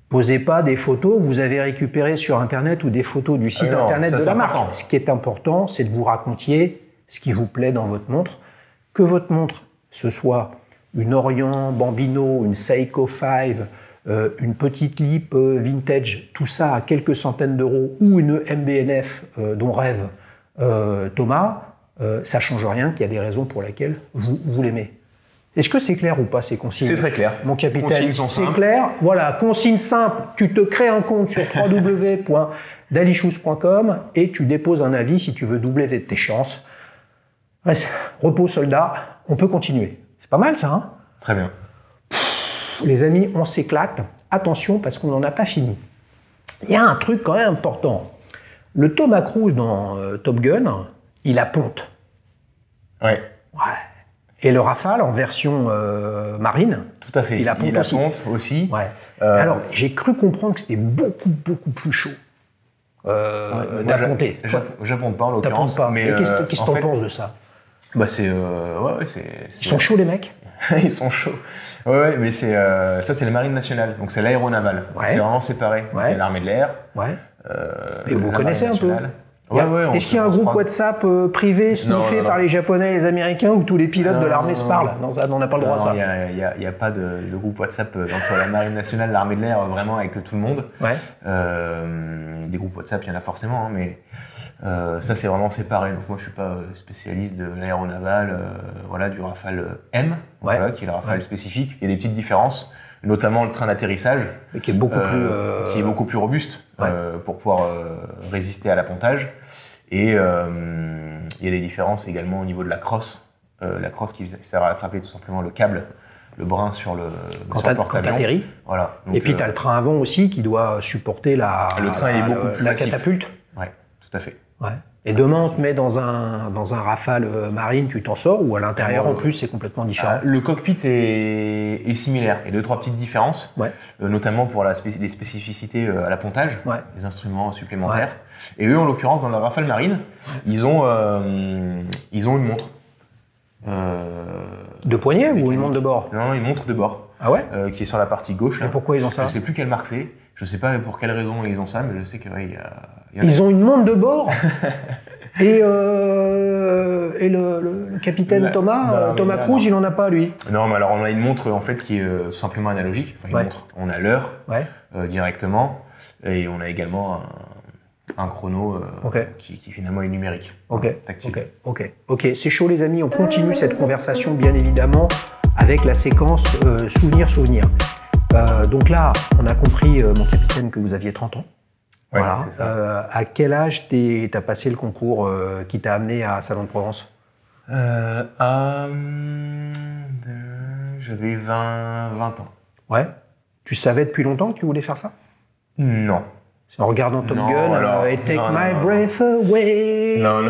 Speaker 1: Posez pas des photos que vous avez récupérées sur Internet ou des photos du site Internet de la marque. Ce qui est important, c'est que vous racontiez ce qui vous plaît dans votre montre. Que votre montre, ce soit une Orient Bambino, une Seiko 5, une petite Leap vintage, tout ça à quelques centaines d'euros, ou une MBNF dont rêve Thomas, ça ne change rien, qu'il y a des raisons pour lesquelles vous l'aimez. Est-ce que c'est clair ou pas ces consignes?
Speaker 2: C'est très clair.
Speaker 1: Mon capitaine, c'est clair. Voilà, consigne simple, tu te crées un compte sur www.dalichouz.com et tu déposes un avis si tu veux doubler tes chances. Repos soldat, on peut continuer. C'est pas mal ça, hein?
Speaker 2: Très bien.
Speaker 1: Les amis, on s'éclate. Attention, parce qu'on n'en a pas fini. Il y a un truc quand même important. Le Thomas Cruise dans Top Gun, il a ponte.
Speaker 2: Ouais.
Speaker 1: Et le Rafale en version marine.
Speaker 2: Tout à fait.
Speaker 1: Il a ponte
Speaker 2: aussi.
Speaker 1: Ouais. Alors, j'ai cru comprendre que c'était beaucoup plus chaud d'apponter.
Speaker 2: J'apponte pas en l'occurrence.
Speaker 1: Mais qu'est-ce que t'en penses de ça?
Speaker 2: Bah
Speaker 1: Ils sont chauds les mecs.
Speaker 2: Ils sont chauds. Ouais, mais ça c'est le Marine nationale, donc c'est l'aéronaval. C'est vraiment séparé. Il y a l'armée de l'air.
Speaker 1: Ouais. Et vous connaissez un peu.
Speaker 2: Ouais,
Speaker 1: est-ce qu'il y a un groupe WhatsApp privé sniffé par les Japonais et les Américains où tous les pilotes de l'armée se parlent? Non, on n'a pas le droit à ça.
Speaker 2: Il n'y a pas de groupe WhatsApp entre la Marine nationale et l'armée de l'air vraiment avec tout le monde.
Speaker 1: Ouais.
Speaker 2: Des groupes WhatsApp, il y en a forcément, hein, mais ça c'est vraiment séparé. Donc moi je suis pas spécialiste de l'aéronaval, du Rafale M, qui est le Rafale spécifique. Il y a des petites différences, notamment le train d'atterrissage,
Speaker 1: qui est beaucoup plus
Speaker 2: robuste pour pouvoir résister à l'appontage. Et il y a des différences également au niveau de la crosse. La crosse qui sert à attraper tout simplement le câble, le brin sur le porte-avions.
Speaker 1: Quand t'atterris.
Speaker 2: Voilà. Donc,
Speaker 1: et puis tu as le train avant aussi qui doit supporter la catapulte.
Speaker 2: Oui, tout à fait.
Speaker 1: Ouais. Et demain, on te met dans un Rafale marine, tu t'en sors, ou à l'intérieur en plus c'est complètement différent?
Speaker 2: Le cockpit est similaire. Il y a 2-3 petites différences, notamment pour les spécificités à l'appontage, les instruments supplémentaires. Et eux, en l'occurrence, dans la Rafale marine, ils ont une montre.
Speaker 1: De poignet ou une montre de bord?
Speaker 2: Non, une montre de bord.
Speaker 1: Ah ouais?
Speaker 2: Qui est sur la partie gauche.
Speaker 1: Et pourquoi ils ont ça?
Speaker 2: Je ne sais plus quelle marque c'est. Je ne sais pas pour quelle raison ils ont ça, mais je sais qu'il y a...
Speaker 1: Ils ont une montre de bord. Et le capitaine Thomas Cruise, il en a pas lui.
Speaker 2: Non, mais alors on a une montre en fait qui est tout simplement analogique. Enfin, une montre. On a l'heure directement, et on a également un chrono qui finalement est numérique. Tactile.
Speaker 1: Ok. C'est chaud les amis. On continue cette conversation bien évidemment avec la séquence souvenir. Donc là, on a compris, mon capitaine, que vous aviez 30 ans.
Speaker 2: Ouais,
Speaker 1: voilà.
Speaker 2: C'est ça.
Speaker 1: À quel âge t'as passé le concours qui t'a amené à Salon de Provence?
Speaker 2: J'avais 20 ans.
Speaker 1: Ouais. Tu savais depuis longtemps que tu voulais faire ça?
Speaker 2: Non.
Speaker 1: C'est en regardant Top Gun et Take My Breath Away.
Speaker 2: Non,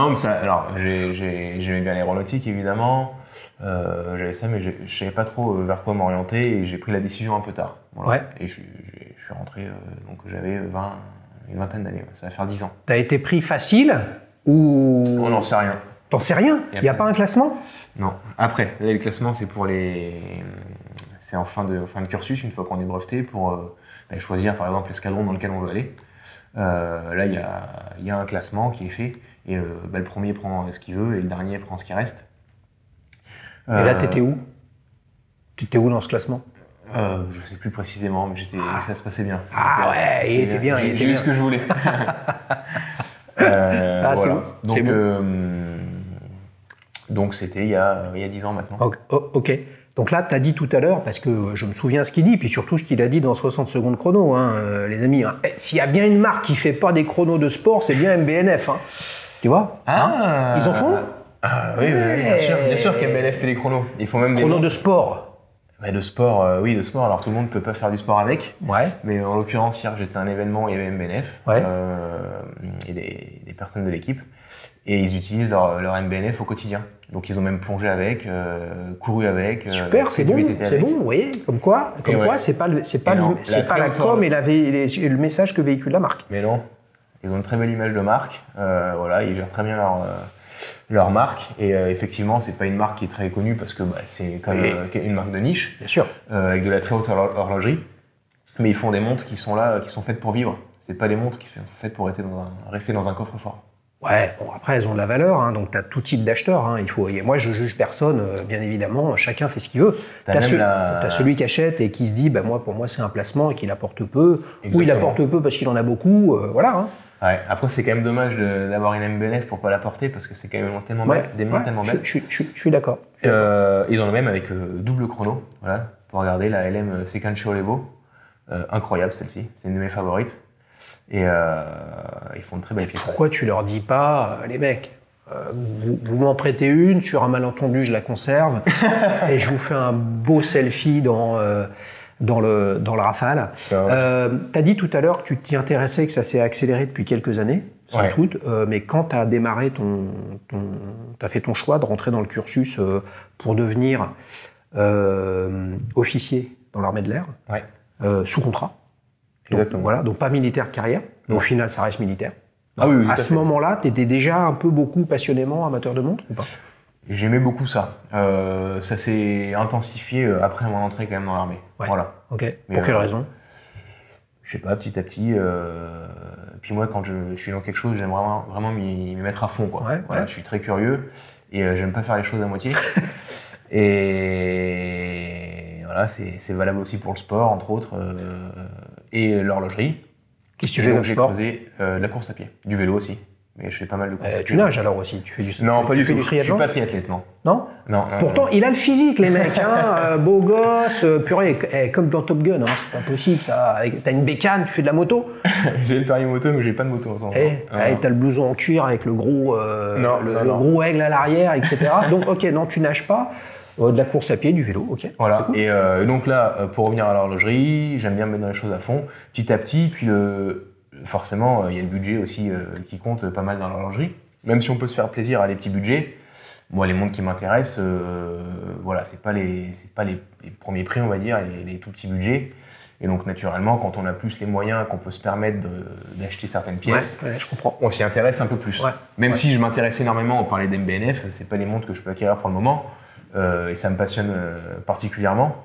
Speaker 2: mais ça. Alors, j'aimais bien l'aéronautique évidemment. J'avais ça, mais je savais pas trop vers quoi m'orienter et j'ai pris la décision un peu tard. Voilà. Et je suis rentré, donc j'avais une vingtaine d'années, ça va faire 10 ans.
Speaker 1: T'as été pris facile ou...
Speaker 2: On n'en sait rien.
Speaker 1: T'en sais rien? Il n'y a pas un classement?
Speaker 2: Non. Après, là, le classement, c'est pour c'est en fin de cursus, une fois qu'on est breveté, pour choisir par exemple l'escadron dans lequel on veut aller. Là, il y a un classement qui est fait et le premier prend ce qu'il veut et le dernier prend ce qui reste.
Speaker 1: Et là, t'étais où? T'étais où dans ce classement?
Speaker 2: Je sais plus précisément, mais ça se passait bien.
Speaker 1: Ah ouais, il était bien.
Speaker 2: J'ai eu ce que je voulais.
Speaker 1: Voilà.
Speaker 2: Donc c'était il y a 10 ans maintenant.
Speaker 1: Ok. Donc là, tu as dit tout à l'heure, parce que je me souviens ce qu'il dit, puis surtout ce qu'il a dit dans 60 secondes chrono, les amis. S'il y a bien une marque qui fait pas des chronos de sport, c'est bien MBNF. Tu vois? Ils en font?
Speaker 2: Oui, bien sûr qu'MBNF fait des chronos. Ils font même des
Speaker 1: chronos de sport.
Speaker 2: Mais de sport, oui, de sport. Alors tout le monde ne peut pas faire du sport avec.
Speaker 1: Ouais.
Speaker 2: Mais en l'occurrence, hier, j'étais à un événement, il y avait MBNF et des personnes de l'équipe. Et ils utilisent leur MBNF au quotidien. Donc ils ont même plongé avec, couru avec.
Speaker 1: Super, c'est bon, vous voyez, comme quoi, c'est pas la com et le message que véhicule la marque.
Speaker 2: Mais non, ils ont une très belle image de marque. Ils gèrent très bien leur marque. Et effectivement, c'est pas une marque qui est très connue parce que c'est quand même une marque de niche.
Speaker 1: Bien sûr.
Speaker 2: Avec de la très haute horlogerie. Mais ils font des montres qui sont là, qui sont faites pour vivre. C'est pas des montres qui sont faites pour rester dans un coffre-fort.
Speaker 1: Ouais, bon, après elles ont de la valeur, donc tu as tout type d'acheteurs. Moi je juge personne, bien évidemment, chacun fait ce qu'il veut. T'as celui qui achète et qui se dit, pour moi c'est un placement et qu'il apporte peu, ou il apporte peu parce qu'il en a beaucoup, voilà.
Speaker 2: Ouais, après c'est quand même dommage d'avoir une MBNF pour pas l'apporter parce que c'est quand même tellement des montres tellement belles.
Speaker 1: Je suis d'accord.
Speaker 2: Ils ont le même avec double chrono, voilà, pour regarder la LM Sequential Evo, incroyable celle-ci, c'est une de mes favorites. Et ils font de très belles pièces.
Speaker 1: Pourquoi tu leur dis pas, les mecs, vous m'en prêtez une, sur un malentendu je la conserve, et je vous fais un beau selfie dans le Rafale. T'as dit tout à l'heure que tu t'y intéressais, que ça s'est accéléré depuis quelques années. sans doute, mais quand tu as démarré t'as fait ton choix de rentrer dans le cursus pour devenir officier dans l'armée de l'air, sous contrat.
Speaker 2: Exactement.
Speaker 1: Voilà, donc pas militaire de carrière, mais au final ça reste militaire.
Speaker 2: Ah oui,
Speaker 1: à ce moment-là, tu étais déjà un peu beaucoup passionnément amateur de montres ou pas?
Speaker 2: J'aimais beaucoup ça. Ça s'est intensifié après mon entrée quand même dans l'armée. Voilà.
Speaker 1: Ok. Pour quelle raison?
Speaker 2: Je sais pas, petit à petit. Puis moi, quand je suis dans quelque chose, j'aime vraiment m'y mettre à fond, quoi. Voilà, je suis très curieux et j'aime pas faire les choses à moitié. Et voilà, c'est valable aussi pour le sport, entre autres, et l'horlogerie.
Speaker 1: Qu'est-ce que tu fais comme sport?
Speaker 2: J'ai creusé la course à pied, du vélo aussi. Mais je fais pas mal de course à pied.
Speaker 1: Tu nages alors aussi? Tu fais du
Speaker 2: Non, pas du tout.
Speaker 1: Je
Speaker 2: suis pas triathlète, non.
Speaker 1: Non?
Speaker 2: Non.
Speaker 1: Pourtant, il a le physique, les mecs. Beau gosse, purée, comme dans Top Gun. C'est pas possible, ça. T'as une bécane, tu fais de la moto?
Speaker 2: J'ai le permis moto, mais j'ai pas de moto en ce moment.
Speaker 1: T'as le blouson en cuir avec le gros, gros aigle à l'arrière, etc. Donc, ok, non, tu nages pas. De la course à pied, du vélo, ok.
Speaker 2: Voilà, cool. Et donc là, pour revenir à l'horlogerie, j'aime bien me mettre dans les choses à fond, petit à petit, puis forcément, il y a le budget aussi qui compte pas mal dans l'horlogerie. Même si on peut se faire plaisir à des petits budgets, moi, les montres qui m'intéressent, voilà, c'est pas les premiers prix, on va dire, les tout petits budgets. Et donc, naturellement, quand on a plus les moyens, qu'on peut se permettre d'acheter certaines pièces,
Speaker 1: je comprends.
Speaker 2: On s'y intéresse un peu plus. Même si je m'intéresse énormément, on parlait d'MBNF, c'est pas les montres que je peux acquérir pour le moment. Et ça me passionne particulièrement.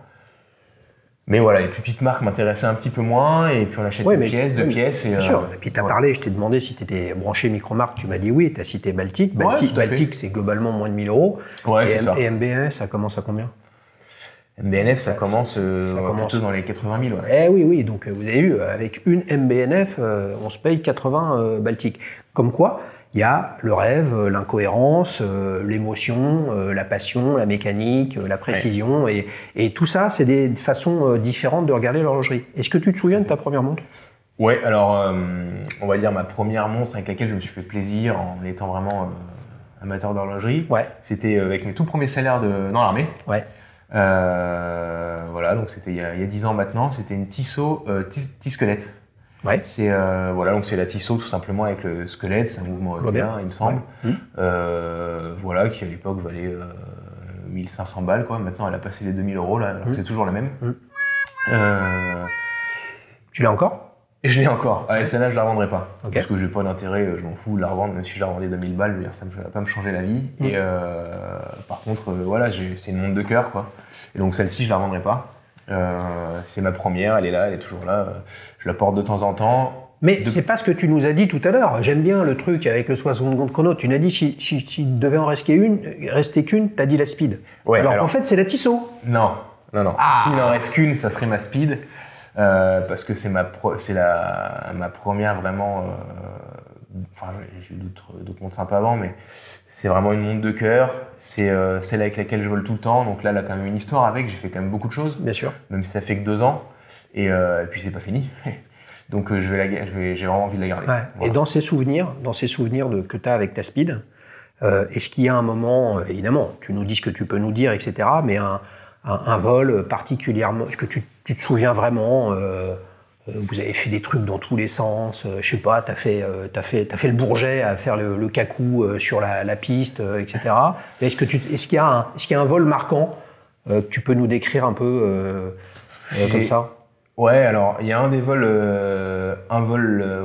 Speaker 2: Mais voilà, les plus petites marques m'intéressaient un petit peu moins, et puis on achète deux pièces.
Speaker 1: Bien sûr. Et puis tu as parlé, je t'ai demandé si tu étais branché micro-marque, tu m'as dit oui, tu as cité Baltic. Baltic, c'est globalement moins de 1 000 euros.
Speaker 2: C'est ça.
Speaker 1: Et MBNF, ça commence à combien?
Speaker 2: MBNF, ça commence plutôt dans les 80 000.
Speaker 1: Oui, donc vous avez vu, avec une MBNF, on se paye 80 Baltic. Comme quoi, il y a le rêve, l'incohérence, l'émotion, la passion, la mécanique, la précision, et tout ça, c'est des façons différentes de regarder l'horlogerie. Est-ce que tu te souviens de ta première montre?
Speaker 2: Ouais, alors on va dire ma première montre avec laquelle je me suis fait plaisir en étant vraiment amateur d'horlogerie. C'était avec mes tout premiers salaires dans l'armée. Voilà, donc c'était il y a 10 ans maintenant. C'était une Tissot T-Squelette. C'est donc c'est la Tissot tout simplement avec le squelette, c'est un mouvement européen, il me semble. Voilà, qui à l'époque valait 1500 balles, quoi. Maintenant elle a passé les 2000 euros là, alors que c'est toujours la même.
Speaker 1: Tu l'as encore?
Speaker 2: Je l'ai encore. Celle-là je la revendrai pas. Parce que j'ai pas d'intérêt, je m'en fous de la revendre, même si je la revendais 2000 balles, je veux dire, ça ne va pas me changer la vie. Et par contre, voilà, c'est une montre de cœur, quoi. Et donc celle-ci je la revendrai pas. C'est ma première, elle est là, elle est toujours là. Je la porte de temps en temps.
Speaker 1: Mais c'est pas ce que tu nous as dit tout à l'heure. J'aime bien le truc avec le 60 secondes chrono. Tu n'as dit si devait en rester qu'une, t'as dit la Speed. Alors en fait c'est la Tissot.
Speaker 2: Non. S'il n'en reste qu'une, ça serait ma Speed. Parce que c'est ma première vraiment. Enfin, j'ai eu d'autres montres sympas avant, mais c'est vraiment une montre de cœur. C'est celle avec laquelle je vole tout le temps. Donc là, elle a quand même une histoire avec. J'ai fait quand même beaucoup de choses.
Speaker 1: Bien sûr.
Speaker 2: Même si ça fait que 2 ans. Et puis c'est pas fini. Donc j'ai vraiment envie de la garder.
Speaker 1: Voilà. Et dans ces souvenirs que tu as avec ta Speed, est-ce qu'il y a un moment, évidemment, tu nous dis ce que tu peux nous dire, etc., mais un vol particulièrement, que tu te souviens vraiment, vous avez fait des trucs dans tous les sens, je sais pas, t'as fait le Bourget à faire le cacou sur la piste, etc. Est-ce qu'il y a un vol marquant que tu peux nous décrire un peu comme ça?
Speaker 2: Ouais, alors il y a un vol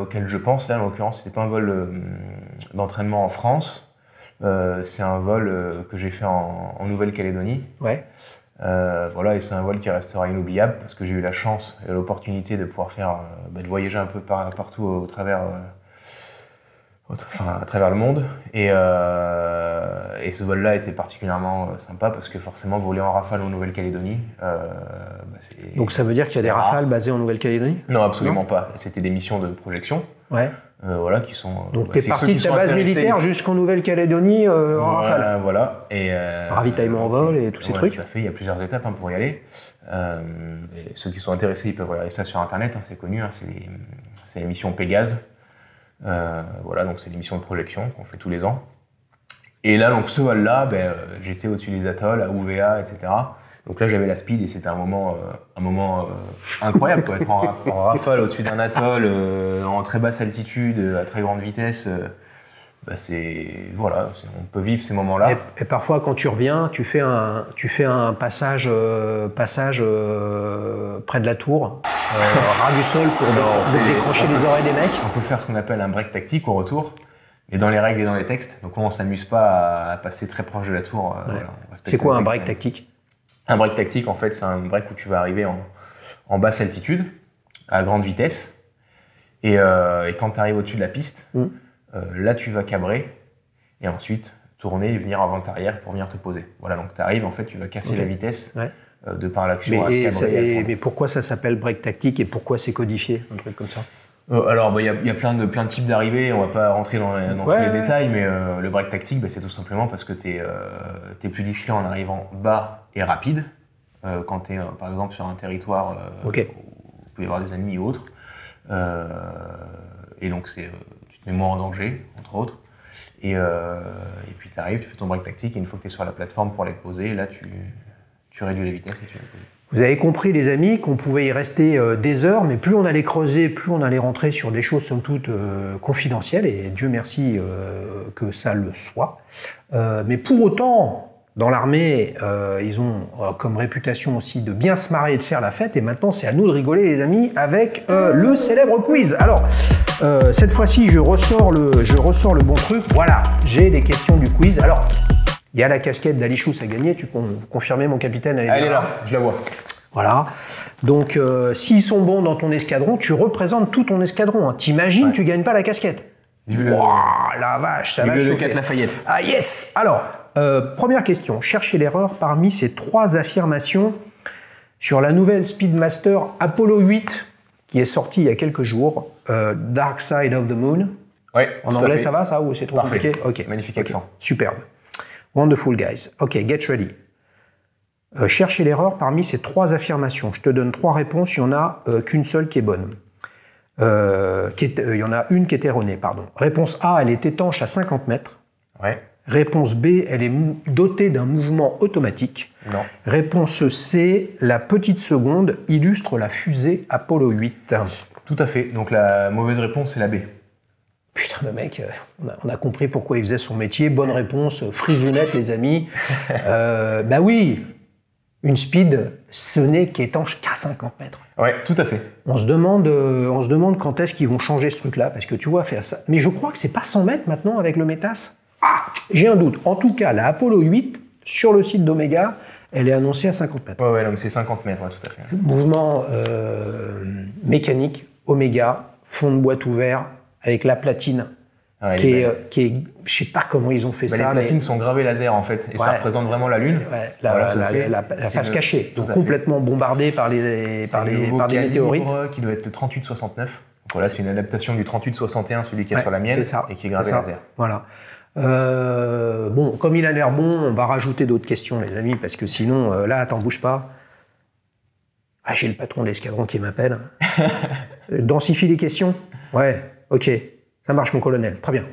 Speaker 2: auquel je pense, là en l'occurrence c'était pas un vol d'entraînement en France, c'est un vol que j'ai fait en Nouvelle-Calédonie. Voilà, et c'est un vol qui restera inoubliable parce que j'ai eu la chance et l'opportunité de pouvoir de voyager un peu partout à travers le monde. Et ce vol-là était particulièrement sympa parce que forcément voler en Rafale en Nouvelle-Calédonie, c'est...
Speaker 1: Donc ça veut dire qu'il y a des Rafales basées en Nouvelle-Calédonie?
Speaker 2: Non, absolument pas. C'était des missions de projection. Voilà, qui sont.
Speaker 1: Donc t'es parti de ta base militaire jusqu'en Nouvelle-Calédonie en Rafale.
Speaker 2: Voilà. Et
Speaker 1: ravitaillement en vol et tous ces trucs.
Speaker 2: Tout à fait. Il y a plusieurs étapes pour y aller. Et ceux qui sont intéressés, ils peuvent regarder ça sur Internet. C'est connu. C'est les missions Pégase. Voilà, donc c'est des missions de projection qu'on fait tous les ans. Et là, donc ce vol-là, j'étais au-dessus des atolls, à Ouvéa, etc. Donc là, j'avais la speed et c'était un moment incroyable, quoi. Être en rafale au-dessus d'un atoll, en très basse altitude, à très grande vitesse. On peut vivre ces moments-là.
Speaker 1: Et parfois, quand tu reviens, tu fais un passage près de la tour, ras du sol pour décrocher les oreilles des mecs.
Speaker 2: On peut faire ce qu'on appelle un break tactique au retour, mais dans les règles et dans les textes. Donc on ne s'amuse pas à passer très proche de la tour.
Speaker 1: C'est quoi un break tactique?
Speaker 2: Un break tactique, en fait, c'est un break où tu vas arriver en basse altitude, à grande vitesse, et quand tu arrives au-dessus de la piste, là, tu vas cabrer et ensuite tourner et venir avant-arrière pour venir te poser. Voilà, donc tu arrives, en fait, tu vas casser la vitesse de par l'action.
Speaker 1: Mais pourquoi ça s'appelle break tactique et pourquoi c'est codifié, un truc comme ça?
Speaker 2: Alors, il y a plein de types d'arrivées, on va pas rentrer dans tous les détails, mais le break tactique, c'est tout simplement parce que tu es plus discret en arrivant bas et rapide, quand tu es, par exemple, sur un territoire où il peut y avoir des ennemis ou autres. Et donc, tu te mets moins en danger, entre autres. Et puis tu arrives, tu fais ton break tactique, et une fois que tu es sur la plateforme pour aller te poser, là tu réduis la vitesse et tu vas te poser.
Speaker 1: Vous avez compris, les amis, qu'on pouvait y rester des heures, mais plus on allait creuser, plus on allait rentrer sur des choses somme toute confidentielles, et Dieu merci que ça le soit. Mais pour autant, dans l'armée, ils ont comme réputation aussi de bien se marrer et de faire la fête, et maintenant c'est à nous de rigoler, les amis, avec le célèbre quiz. Alors, cette fois-ci, je ressors le bon truc. Voilà, j'ai les questions du quiz. Alors, il y a la casquette d'Ali Chous à gagner. Tu peux confirmer, mon capitaine? Elle
Speaker 2: est là, je la vois.
Speaker 1: Voilà. Donc, s'ils sont bons dans ton escadron, tu représentes tout ton escadron. Hein. T'imagines, tu gagnes pas la casquette. La vache, ça va chauffer.
Speaker 2: Lafayette.
Speaker 1: Ah yes. Alors, première question. Cherchez l'erreur parmi ces trois affirmations sur la nouvelle Speedmaster Apollo 8 qui est sortie il y a quelques jours. Dark Side of the Moon.
Speaker 2: Oui.
Speaker 1: En anglais, ça va, ça, ou c'est trop compliqué?
Speaker 2: Ok. Magnifique accent.
Speaker 1: Superbe. Wonderful, guys. Ok, get ready. Cherchez l'erreur parmi ces trois affirmations. Je te donne trois réponses, il n'y en a qu'une seule qui est bonne. Il y en a une qui est erronée, pardon. Réponse A, elle est étanche à 50 mètres.
Speaker 2: Ouais.
Speaker 1: Réponse B, elle est dotée d'un mouvement automatique.
Speaker 2: Non.
Speaker 1: Réponse C, la petite seconde illustre la fusée Apollo 8.
Speaker 2: Tout à fait. Donc la mauvaise réponse, c'est la B.
Speaker 1: Putain, le mec, on a compris pourquoi il faisait son métier. Bonne réponse, frise lunette, les amis. Bah oui, une speed, ce n'est qu'étanche qu'à 50 mètres.
Speaker 2: Ouais, tout à fait.
Speaker 1: On se demande quand est-ce qu'ils vont changer ce truc-là, parce que tu vois, faire ça. Mais je crois que c'est pas 100 mètres maintenant avec le METAS. Ah, j'ai un doute. En tout cas, la Apollo 8, sur le site d'Omega, elle est annoncée à 50 mètres.
Speaker 2: Ouais, non, mais c'est 50 mètres, ouais, tout à fait.
Speaker 1: Mouvement mécanique, Omega, fond de boîte ouvert, avec la platine, qui est, je sais pas comment ils ont fait ça.
Speaker 2: Les platines sont gravées laser en fait, et ça représente vraiment la Lune.
Speaker 1: Ouais, la face cachée, donc complètement bombardée par des météorites.
Speaker 2: Qui doit être le 3869. Donc voilà, c'est une adaptation du 3861, celui qui est sur la mienne, et qui est gravé laser.
Speaker 1: Voilà. Bon, comme il a l'air bon, on va rajouter d'autres questions, les amis, parce que sinon, là, t'en bouge pas. Ah, j'ai le patron de l'escadron qui m'appelle. Densifie les questions? Ouais. Ok, ça marche mon colonel, très bien.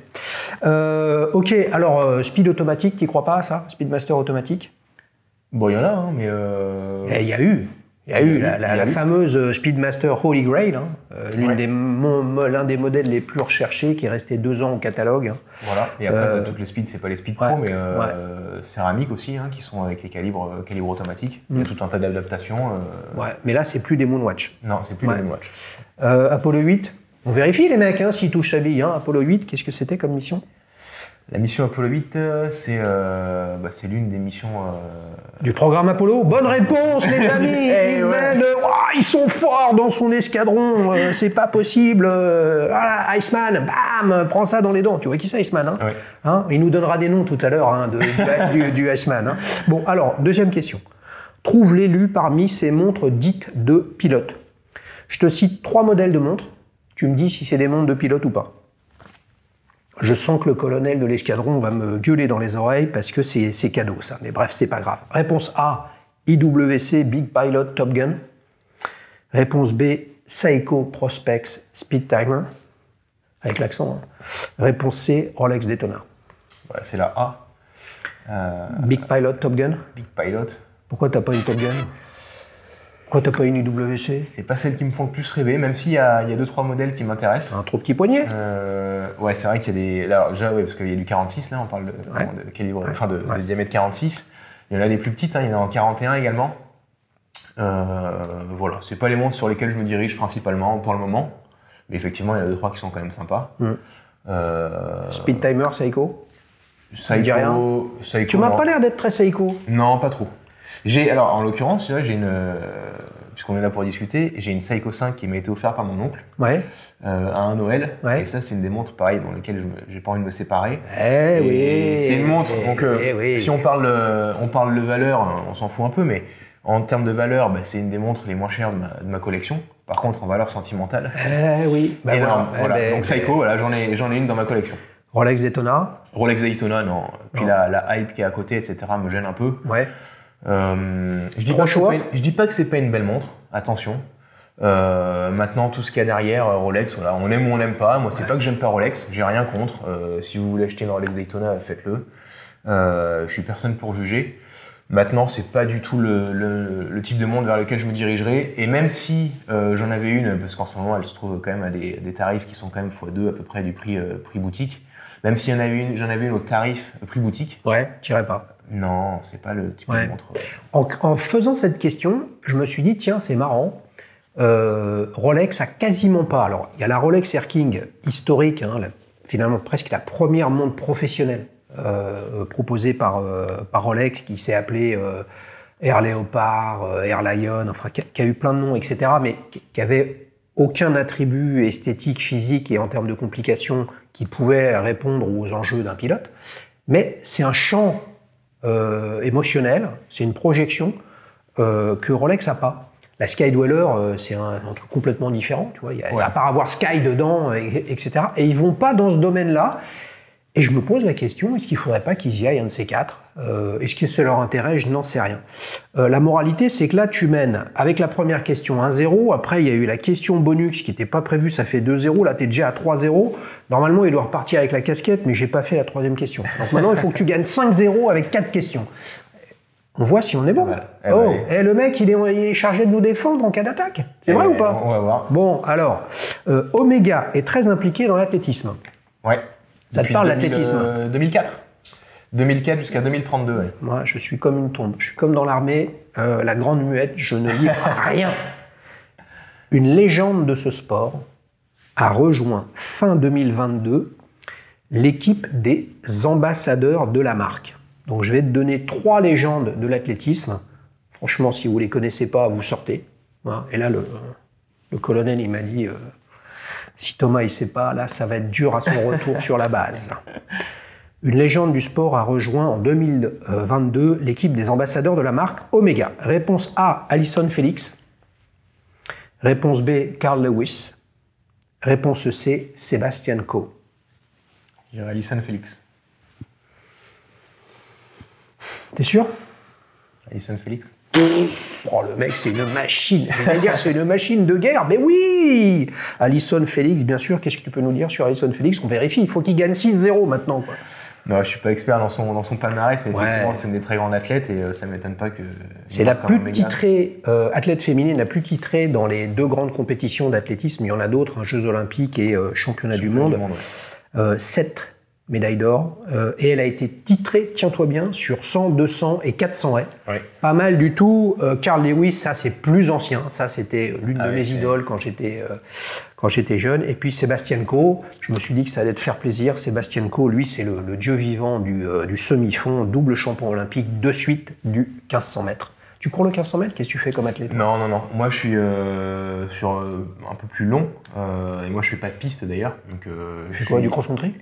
Speaker 1: Ok, alors speed automatique, tu crois pas à ça? Speedmaster automatique?
Speaker 2: Bon, il y en a, hein, mais...
Speaker 1: Il y a eu la fameuse Speedmaster Holy Grail, l'un des modèles les plus recherchés qui est resté 2 ans au catalogue.
Speaker 2: Voilà, et après, toutes les speeds, c'est pas les speed pro, mais céramique aussi, qui sont avec les calibres automatiques. Il y a tout un tas d'adaptations.
Speaker 1: Ouais, mais là, c'est plus des Moonwatch.
Speaker 2: Non, c'est plus des Moonwatch.
Speaker 1: Apollo 8, on vérifie les mecs, s'ils touchent sa bille. Apollo 8, qu'est-ce que c'était comme mission?
Speaker 2: La mission Apollo 8, c'est l'une des missions...
Speaker 1: Du programme Apollo. Bonne réponse, les amis. Ils sont forts dans son escadron. C'est pas possible. Voilà, Iceman, bam, prends ça dans les dents. Tu vois qui c'est, Iceman, il nous donnera des noms tout à l'heure du Iceman. Bon, alors, deuxième question. Trouve l'élu parmi ces montres dites de pilote. Je te cite 3 modèles de montres. Tu me dis si c'est des montres de pilote ou pas. Je sens que le colonel de l'escadron va me gueuler dans les oreilles parce que c'est cadeau ça, mais bref, c'est pas grave. Réponse A, IWC Big Pilot Top Gun. Réponse B, Seiko Prospex Speed Timer, avec l'accent. Réponse C, Rolex Daytona.
Speaker 2: Ouais, c'est la A.
Speaker 1: Big Pilot Top Gun.
Speaker 2: Big Pilot.
Speaker 1: Pourquoi t'as pas une Top Gun? Pourquoi t'as pas une UWC?
Speaker 2: C'est pas celle qui me font le plus rêver, même s'il y a 2-3 modèles qui m'intéressent.
Speaker 1: Un trop petit poignet?
Speaker 2: Ouais, c'est vrai qu'il y a des. Alors, déjà, ouais, parce qu'il y a du 46, là, on parle de calibre, enfin de diamètre 46. Il y en a des plus petites, hein, il y en a en 41 également. Voilà, c'est pas les montres sur lesquelles je me dirige principalement pour le moment. Mais effectivement, il y en a 2-3 qui sont quand même sympas.
Speaker 1: Speed Timer, Seiko?
Speaker 2: Seiko,
Speaker 1: tu m'as pas l'air d'être très Seiko.
Speaker 2: Non, pas trop. Alors, en l'occurrence, j'ai une. Puisqu'on est là pour discuter, j'ai une Seiko 5 qui m'a été offerte par mon oncle à un Noël. Et ça, c'est une des montres, pareil, dans lesquelles j'ai pas envie de me séparer.
Speaker 1: Oui.
Speaker 2: C'est une montre. Donc, si on parle de valeur, on s'en fout un peu, mais en termes de valeur, c'est une des montres les moins chères de ma collection. Par contre, en valeur sentimentale,
Speaker 1: oui.
Speaker 2: Énorme. Voilà. Donc, Seiko, voilà, j'en ai une dans ma collection.
Speaker 1: Rolex Daytona?
Speaker 2: Rolex Daytona, non. Puis la hype qui est à côté, etc., me gêne un peu. Je dis pas que c'est pas une belle montre, attention. Maintenant, tout ce qu'il y a derrière, Rolex, voilà, on aime ou on n'aime pas. Moi, c'est pas que j'aime pas Rolex, j'ai rien contre. Si vous voulez acheter une Rolex Daytona, faites-le. Je suis personne pour juger. Maintenant, c'est pas du tout le type de montre vers lequel je me dirigerai. Et même si j'en avais une, parce qu'en ce moment, elle se trouve quand même à des tarifs qui sont quand même x2 à peu près du prix boutique. Même si j'en avais une au tarif prix boutique.
Speaker 1: Ouais, t'irais pas.
Speaker 2: Non, c'est pas le type de montre.
Speaker 1: En faisant cette question, je me suis dit, tiens, c'est marrant. Rolex a quasiment pas. Alors, il y a la Rolex Air King historique, finalement presque la première montre professionnelle proposée par Rolex, qui s'est appelée Air Leopard, Air Lion, enfin, qui a eu plein de noms, etc., mais qui avait aucun attribut esthétique, physique et en termes de complications qui pouvait répondre aux enjeux d'un pilote. Mais c'est un champ émotionnel, c'est une projection que Rolex n'a pas. La Skydweller, c'est un truc complètement différent, tu vois. À part avoir Sky dedans, etc. Et ils vont pas dans ce domaine-là. Et je me pose la question, est-ce qu'il ne faudrait pas qu'ils y aillent un de ces quatre? Est-ce que c'est leur intérêt? Je n'en sais rien. La moralité, c'est que là, tu mènes avec la première question 1-0. Après, il y a eu la question bonus qui n'était pas prévue, ça fait 2-0. Là, tu es déjà à 3-0. Normalement, il doit repartir avec la casquette, mais j'ai pas fait la troisième question. Donc maintenant, il faut que tu gagnes 5-0 avec 4 questions. On voit si on est bon. Le mec, il est chargé de nous défendre en cas d'attaque. C'est vrai ou pas?
Speaker 2: On va voir.
Speaker 1: Bon, alors, Omega est très impliqué dans l'athlétisme.
Speaker 2: Ouais.
Speaker 1: Ça te parle, l'athlétisme?
Speaker 2: 2004. 2004 jusqu'à 2032, ouais.
Speaker 1: Moi, je suis comme une tombe. Je suis comme dans l'armée, la grande muette, je ne lis rien. Une légende de ce sport a rejoint fin 2022 l'équipe des ambassadeurs de la marque. Donc, je vais te donner 3 légendes de l'athlétisme. Franchement, si vous ne les connaissez pas, vous sortez. Et là, le colonel, il m'a dit... Si Thomas il sait pas, là ça va être dur à son retour sur la base. Une légende du sport a rejoint en 2022 l'équipe des ambassadeurs de la marque Omega. Réponse A, Allyson Felix. Réponse B, Carl Lewis. Réponse C, Sébastien Coe.
Speaker 2: Il y a Allyson Felix.
Speaker 1: T'es sûr?
Speaker 2: Allyson Felix.
Speaker 1: Oh, le mec, c'est une machine. Je vais dire, c'est une machine de guerre. Mais oui! Allyson Felix, bien sûr. Qu'est-ce que tu peux nous dire sur Allyson Felix? On vérifie. Il faut qu'il gagne 6-0 maintenant, quoi.
Speaker 2: Non, je suis pas expert dans son palmarès, mais effectivement, c'est une des très grandes athlètes et ça m'étonne pas que.
Speaker 1: C'est la plus titrée, athlète féminine, la plus titrée dans les 2 grandes compétitions d'athlétisme. Il y en a d'autres, Jeux Olympiques et Championnat du Monde. 7 médailles d'or, et elle a été titrée, tiens-toi bien, sur 100, 200 et 400 haies.
Speaker 2: Oui.
Speaker 1: Pas mal du tout. Carl Lewis, ça c'est plus ancien, ça c'était l'une de mes idoles quand j'étais jeune. Et puis Sébastien Coe, je me suis dit que ça allait te faire plaisir. Sébastien Coe, lui, c'est le dieu vivant du semi-fond, double champion olympique de suite du 1500 mètres. Tu cours le 1500 mètres? Qu'est-ce que tu fais comme athlète?
Speaker 2: Non. Moi, je suis sur un peu plus long. Et moi, je fais pas de piste d'ailleurs. Tu
Speaker 1: fais quoi, du cross-country?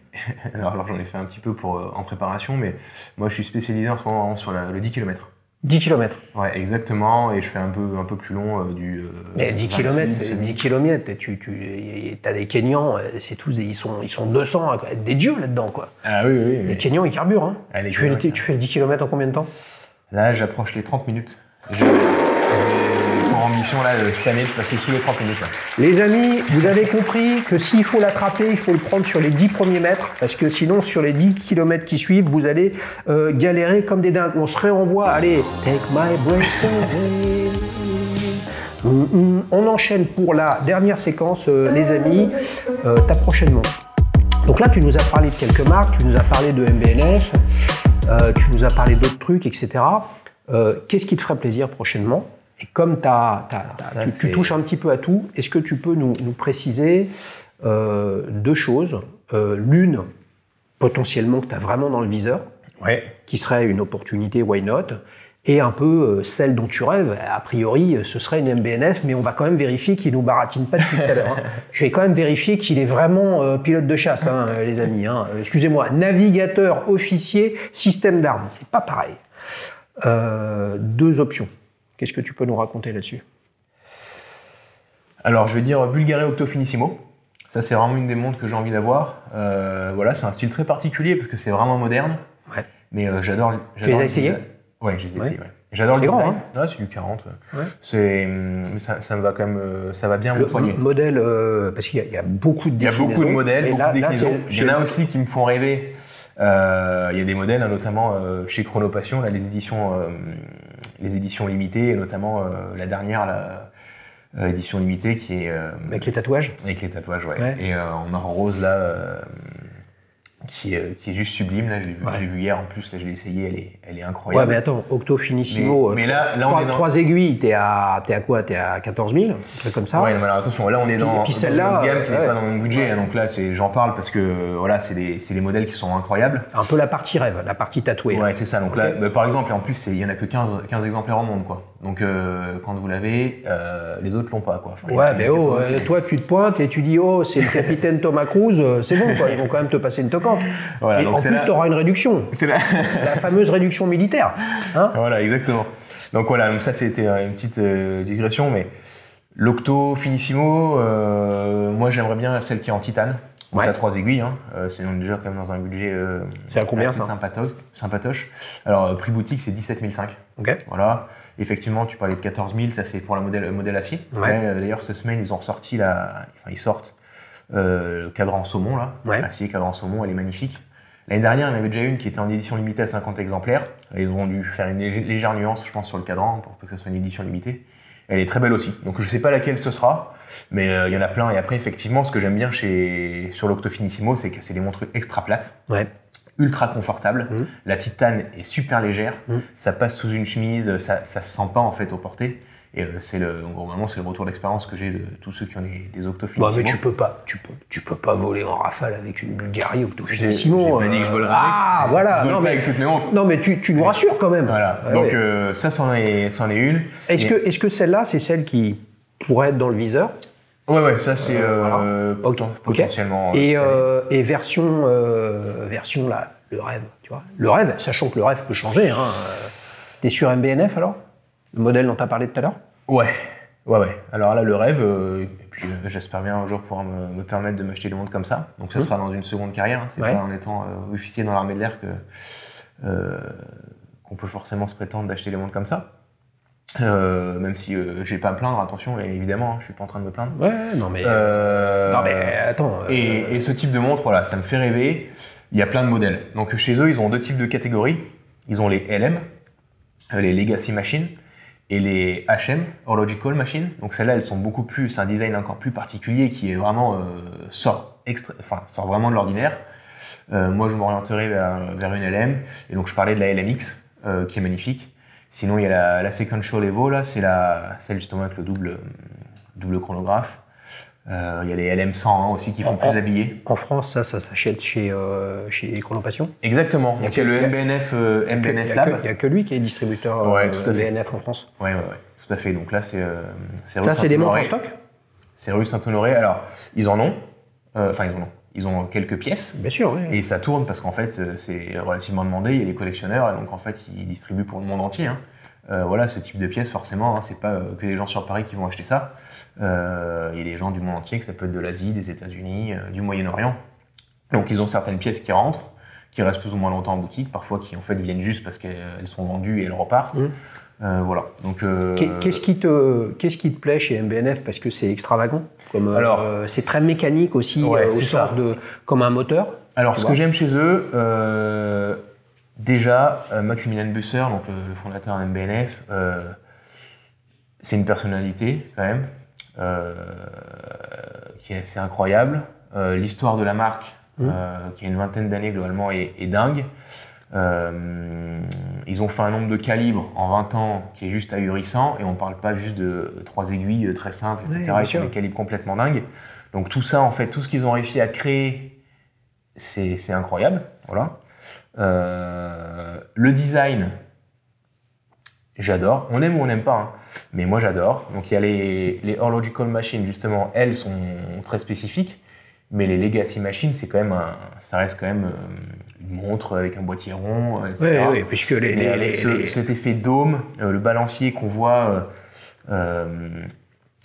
Speaker 2: Alors, j'en ai fait un petit peu en préparation, mais moi, je suis spécialisé en ce moment sur le 10 km.
Speaker 1: 10 km?
Speaker 2: Ouais, exactement. Et je fais un peu plus long du.
Speaker 1: Mais 10 km, c'est 10 km. Tu as des Kenyans, c'est tous ils sont 200 à être des dieux là-dedans, quoi.
Speaker 2: Ah oui.
Speaker 1: Les Kenyans, ils carburent. Hein.
Speaker 2: Ah,
Speaker 1: tu fais le 10 km en combien de temps?
Speaker 2: Là, j'approche les 30 minutes. Pour grande mission là, cette année de passer sous les 30 minutes. Là.
Speaker 1: Les amis, vous avez compris que s'il faut l'attraper, il faut le prendre sur les 10 premiers mètres, parce que sinon, sur les 10 km qui suivent, vous allez galérer comme des dingues. On se réenvoie, allez, take my breath away. On enchaîne pour la dernière séquence, les amis, ta prochaine montre. Donc là, tu nous as parlé de quelques marques, tu nous as parlé de MBNF, tu nous as parlé d'autres trucs, etc. Qu'est-ce qui te ferait plaisir prochainement? Et comme tu touches un petit peu à tout, est-ce que tu peux nous préciser deux choses? L'une, potentiellement, que tu as vraiment dans le viseur, qui serait une opportunité, why not? Et un peu celle dont tu rêves, a priori, ce serait une MBNF, mais on va quand même vérifier qu'il ne nous baratine pas depuis tout à l'heure. Hein. Je vais quand même vérifier qu'il est vraiment pilote de chasse, hein, les amis. Hein. Excusez-moi, navigateur, officier, système d'armes, c'est pas pareil. Deux options. Qu'est-ce que tu peux nous raconter là-dessus?
Speaker 2: Alors, je vais dire Bulgari Octo Finissimo. Ça, c'est vraiment une des montres que j'ai envie d'avoir. Voilà, c'est un style très particulier parce que c'est vraiment moderne.
Speaker 1: Ouais.
Speaker 2: Mais j'adore.
Speaker 1: Tu les as essayés?
Speaker 2: Ouais, je les ai essayés. Ouais. J'adore le design.
Speaker 1: Grand, hein?
Speaker 2: Ouais, c'est du 40.
Speaker 1: Ouais.
Speaker 2: Ça me va quand même. Ça va bien au poignet.
Speaker 1: Modèle, parce qu'il y a beaucoup de déclinaisons.
Speaker 2: Il y a beaucoup de modèles, beaucoup de déclinaisons. Il y en a
Speaker 1: aussi
Speaker 2: qui me font rêver. Il y a des modèles, hein, notamment chez Chronopassion, là, les éditions limitées, et notamment la dernière édition limitée qui est.
Speaker 1: Avec les tatouages?
Speaker 2: Avec les tatouages, ouais. Et en or rose, là. Qui est juste sublime, là, je l'ai vu hier en plus, là, je l'ai essayé, elle est incroyable.
Speaker 1: Ouais, mais attends, Octo Finissimo,
Speaker 2: mais là, on est dans...
Speaker 1: 3 aiguilles, t'es à quoi? T'es à 14 000, un truc comme ça?
Speaker 2: Ouais, mais alors attention, là on est dans
Speaker 1: celle-là,
Speaker 2: une gamme qui n'est pas dans mon budget, hein, donc là j'en parle parce que voilà, c'est des modèles qui sont incroyables.
Speaker 1: Un peu la partie rêve, la partie tatouée.
Speaker 2: Ouais, c'est ça, donc là, par exemple, et en plus il n'y en a que 15 exemplaires au monde, quoi. Donc quand vous l'avez, les autres l'ont pas, quoi. Enfin,
Speaker 1: ouais, mais toi tu te pointes et tu dis c'est le capitaine Thomas Cruise, c'est bon, quoi, ils vont quand même te passer une tocante. Voilà, et en plus tu auras une réduction, c'est la fameuse réduction militaire. Hein,
Speaker 2: voilà, exactement. Donc voilà, donc ça c'était une petite digression, mais l'Octo Finissimo, moi j'aimerais bien celle qui est en titane. Donc à 3 aiguilles, hein. C'est déjà quand même dans un budget
Speaker 1: c'est à combien,
Speaker 2: assez sympatoche. Alors prix boutique c'est 17 500.
Speaker 1: Okay.
Speaker 2: Voilà. Effectivement, tu parlais de 14 000, ça c'est pour le modèle acier. Ouais. D'ailleurs cette semaine ils ont ressorti ils sortent le cadran saumon là, acier cadran saumon, elle est magnifique. L'année dernière, il y en avait déjà une qui était en édition limitée à 50 exemplaires. Ils ont dû faire une légère nuance, je pense, sur le cadran pour que ça soit une édition limitée. Elle est très belle aussi. Donc je ne sais pas laquelle ce sera, mais il y en a plein. Et après, effectivement, ce que j'aime bien sur l'Octo Finissimo, c'est que c'est des montres extra plates, ultra confortables. La titane est super légère, ça passe sous une chemise, ça ne se sent pas en fait au porté. Et normalement, c'est le retour d'expérience que j'ai de tous ceux qui ont des Octo Finissimo.
Speaker 1: Bah, mais tu peux pas voler en rafale avec une Bulgari Octo Finissimo.
Speaker 2: J'ai pas dit que je volerais
Speaker 1: avec. Voilà.
Speaker 2: Je vole pas avec toutes mes montres.
Speaker 1: Non, mais tu nous rassures quand même.
Speaker 2: Voilà. Donc ça, c'en est une.
Speaker 1: Est-ce que celle-là, c'est celle qui pourrait être dans le viseur?
Speaker 2: Ouais, ça c'est potentiellement.
Speaker 1: Et version là, le rêve, tu vois. Le rêve, sachant que le rêve peut changer. Hein. T'es sur MBNF alors? Le modèle dont tu as parlé tout à l'heure?
Speaker 2: Ouais. Alors là, le rêve, et puis j'espère bien un jour pouvoir me permettre de m'acheter des montres comme ça. Donc ça sera dans une seconde carrière. Hein. C'est pas en étant officier dans l'armée de l'air qu'on peut forcément se prétendre d'acheter des montres comme ça. Même si j'ai pas à me plaindre, attention, et évidemment, hein, je suis pas en train de me plaindre.
Speaker 1: Ouais, non mais attends.
Speaker 2: Et ce type de montre, voilà, ça me fait rêver. Il y a plein de modèles. Donc chez eux, ils ont deux types de catégories. Ils ont les LM, les Legacy Machines, et les HM, Horological Machines. Donc celles-là, elles sont beaucoup plus, c'est un design encore plus particulier qui est vraiment sort vraiment de l'ordinaire. Moi, je m'orienterai vers une LM, et donc je parlais de la LMX qui est magnifique. Sinon, il y a la Sequential Evo, là, c'est celle justement avec le double chronographe. Il y a les LM100 aussi qui font plus habillés.
Speaker 1: En France, ça s'achète chez Chronopassion.
Speaker 2: Exactement. Il y a le MBNF Lab.
Speaker 1: Il n'y a que lui qui est distributeur VNF en France.
Speaker 2: Ouais, tout à fait. Donc là, c'est
Speaker 1: ça, c'est des montres en stock?
Speaker 2: C'est rue Saint-Honoré. Alors, ils en ont. Ils ont quelques pièces.
Speaker 1: Bien sûr, oui.
Speaker 2: Et ça tourne parce qu'en fait, c'est relativement demandé. Il y a les collectionneurs, et donc en fait, ils distribuent pour le monde entier. Hein. Voilà, ce type de pièces, forcément, hein, c'est pas que les gens sur Paris qui vont acheter ça. Il y a des gens du monde entier, que ça peut être de l'Asie, des États-Unis, du Moyen-Orient. Donc ils ont certaines pièces qui rentrent, qui restent plus ou moins longtemps en boutique, parfois qui en fait viennent juste parce qu'elles sont vendues et elles repartent. Voilà. Donc,
Speaker 1: qu'est-ce qui te plaît chez MB&F parce que c'est extravagant c'est très mécanique aussi, au sens de comme un moteur.
Speaker 2: Alors, ce que j'aime chez eux, déjà, Maximilian Busser, donc le fondateur de MB&F, c'est une personnalité quand même qui est assez incroyable. L'histoire de la marque, qui a une vingtaine d'années globalement, est dingue. Ils ont fait un nombre de calibres en 20 ans qui est juste ahurissant, et on ne parle pas juste de 3 aiguilles très simples, etc. Ils font des calibres complètement dingues. Donc tout ça, en fait, tout ce qu'ils ont réussi à créer, c'est incroyable. Voilà. Le design, j'adore. On aime ou on n'aime pas, hein. Mais moi j'adore. Donc il y a les Horological Machines, justement, elles sont très spécifiques. Mais les Legacy Machines, ça reste quand même une montre avec un boîtier rond, etc.
Speaker 1: Oui, puisque
Speaker 2: cet effet dôme, le balancier qu'on voit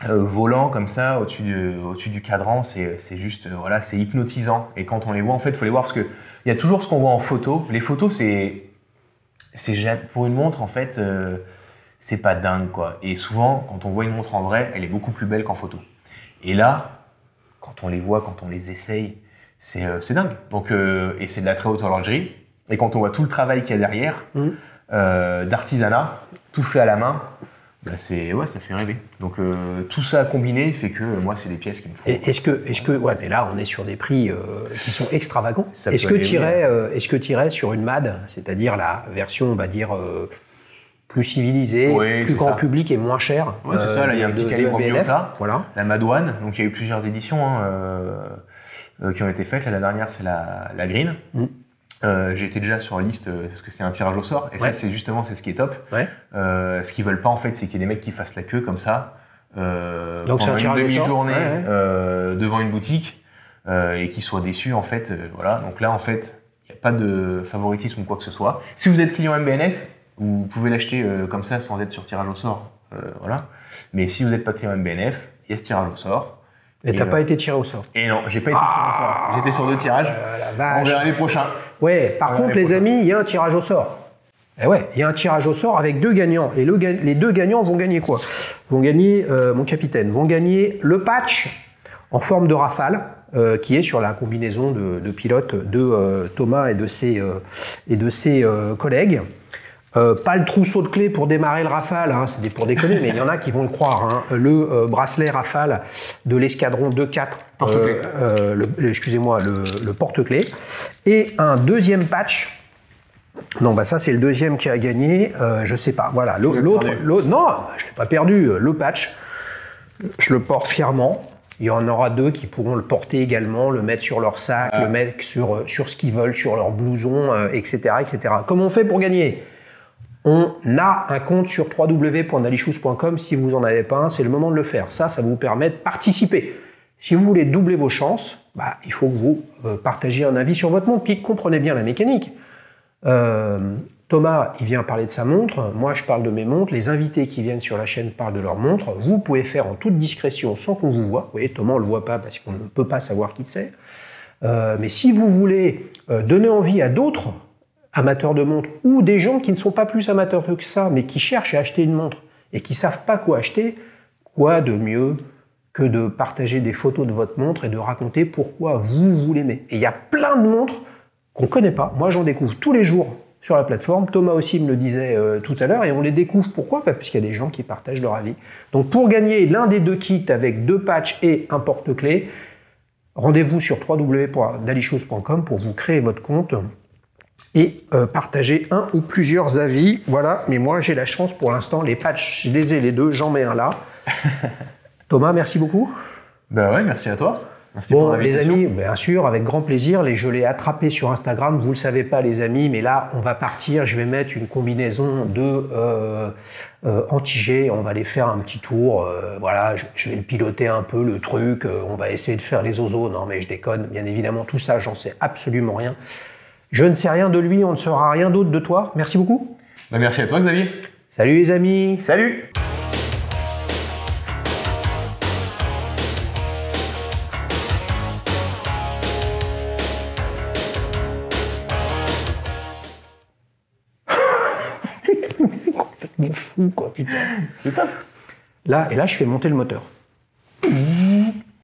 Speaker 2: volant comme ça au-dessus du cadran, c'est juste, voilà, c'est hypnotisant. Et quand on les voit, en fait, il faut les voir parce qu'il y a toujours ce qu'on voit en photo. Les photos, c'est pour une montre, en fait, c'est pas dingue, quoi. Et souvent, quand on voit une montre en vrai, elle est beaucoup plus belle qu'en photo. Et là, quand on les voit, quand on les essaye, c'est dingue. Donc, et c'est de la très haute horlogerie. Et quand on voit tout le travail qu'il y a derrière, d'artisanat, tout fait à la main, bah ça fait rêver. Donc tout ça combiné fait que moi, c'est des pièces qui me font.
Speaker 1: Est-ce que mais là, on est sur des prix qui sont extravagants. Est-ce que tu irais sur une MAD, c'est-à-dire la version, on va dire, plus civilisé, plus grand public et moins cher.
Speaker 2: Oui, c'est ça. Là, il y a un petit calibre Miyota,
Speaker 1: voilà.
Speaker 2: La Mad One. Donc, il y a eu plusieurs éditions qui ont été faites. Là, la dernière, c'est la Green. J'ai été déjà sur la liste parce que c'est un tirage au sort. Et ça, c'est ce qui est top. Ce qu'ils veulent pas, en fait, c'est qu'il y ait des mecs qui fassent la queue comme ça
Speaker 1: donc
Speaker 2: pendant une demi-journée devant une boutique et qui soient déçus, en fait. Voilà. Donc là, en fait, il n'y a pas de favoritisme ou quoi que ce soit. Si vous êtes client MB&F, vous pouvez l'acheter comme ça sans être sur tirage au sort. Voilà. Mais si vous n'êtes pas client MB&F, il y a ce tirage au sort.
Speaker 1: Et t'as pas été tiré au sort?
Speaker 2: Et non, j'ai pas été tiré au sort. J'étais sur 2 tirages. On verra les prochains.
Speaker 1: Ouais, par contre, les amis, il y a un tirage au sort. Et ouais, il y a un tirage au sort avec 2 gagnants. Et les 2 gagnants vont gagner quoi? Vont gagner, mon capitaine, vont gagner le patch en forme de Rafale, qui est sur la combinaison de pilote de Thomas et de ses collègues. Pas le trousseau de clés pour démarrer le Rafale, hein, c'est pour déconner, mais il y en a qui vont le croire. Hein. Le bracelet Rafale de l'escadron 2-4, le porte-clés, et un deuxième patch. Non, bah ça c'est le deuxième qui a gagné. Je sais pas. Voilà, l'autre, non, je l'ai pas perdu. Le patch, je le porte fièrement. Il y en aura 2 qui pourront le porter également, le mettre sur leur sac, le mettre sur ce qu'ils veulent, sur leur blouson, etc., etc. Comment on fait pour gagner? On a un compte sur www.dalichous.com. Si vous n'en avez pas un, c'est le moment de le faire. Ça vous permet de participer. Si vous voulez doubler vos chances, il faut que vous partagiez un avis sur votre montre. Puis comprenez bien la mécanique. Thomas, il vient parler de sa montre. Moi, je parle de mes montres. Les invités qui viennent sur la chaîne parlent de leur montre. Vous pouvez faire en toute discrétion sans qu'on vous voit. Vous voyez, Thomas, on ne le voit pas parce qu'on ne peut pas savoir qui c'est. Mais si vous voulez donner envie à d'autres amateurs de montres ou des gens qui ne sont pas plus amateurs que ça, mais qui cherchent à acheter une montre et qui ne savent pas quoi acheter, quoi de mieux que de partager des photos de votre montre et de raconter pourquoi vous l'aimez. Et il y a plein de montres qu'on ne connaît pas. Moi, j'en découvre tous les jours sur la plateforme. Thomas aussi me le disait tout à l'heure, et on les découvre. Pourquoi? Parce qu'il y a des gens qui partagent leur avis. Donc pour gagner l'un des 2 kits avec 2 patchs et un porte-clés, rendez-vous sur www.dalichous.com pour vous créer votre compte et partager un ou plusieurs avis. Voilà, mais moi j'ai la chance pour l'instant, les patchs, je les ai les 2, j'en mets un là. Thomas, merci beaucoup.
Speaker 2: Ben ouais, merci à toi. Merci
Speaker 1: bon, les amis, bien sûr, avec grand plaisir. Je l'ai attrapé sur Instagram. Vous ne le savez pas, les amis, mais là, on va partir. Je vais mettre une combinaison de anti-G. On va aller faire un petit tour. Voilà, je vais le piloter un peu, le truc. On va essayer de faire les osos. Non, mais je déconne. Bien évidemment, tout ça, j'en sais absolument rien. Je ne sais rien de lui. On ne saura rien d'autre de toi. Merci beaucoup.
Speaker 2: Ben merci à toi, Xavier.
Speaker 1: Salut, les amis.
Speaker 2: Salut.
Speaker 1: complètement fou, quoi, putain.
Speaker 2: C'est top.
Speaker 1: Là, je fais monter le moteur.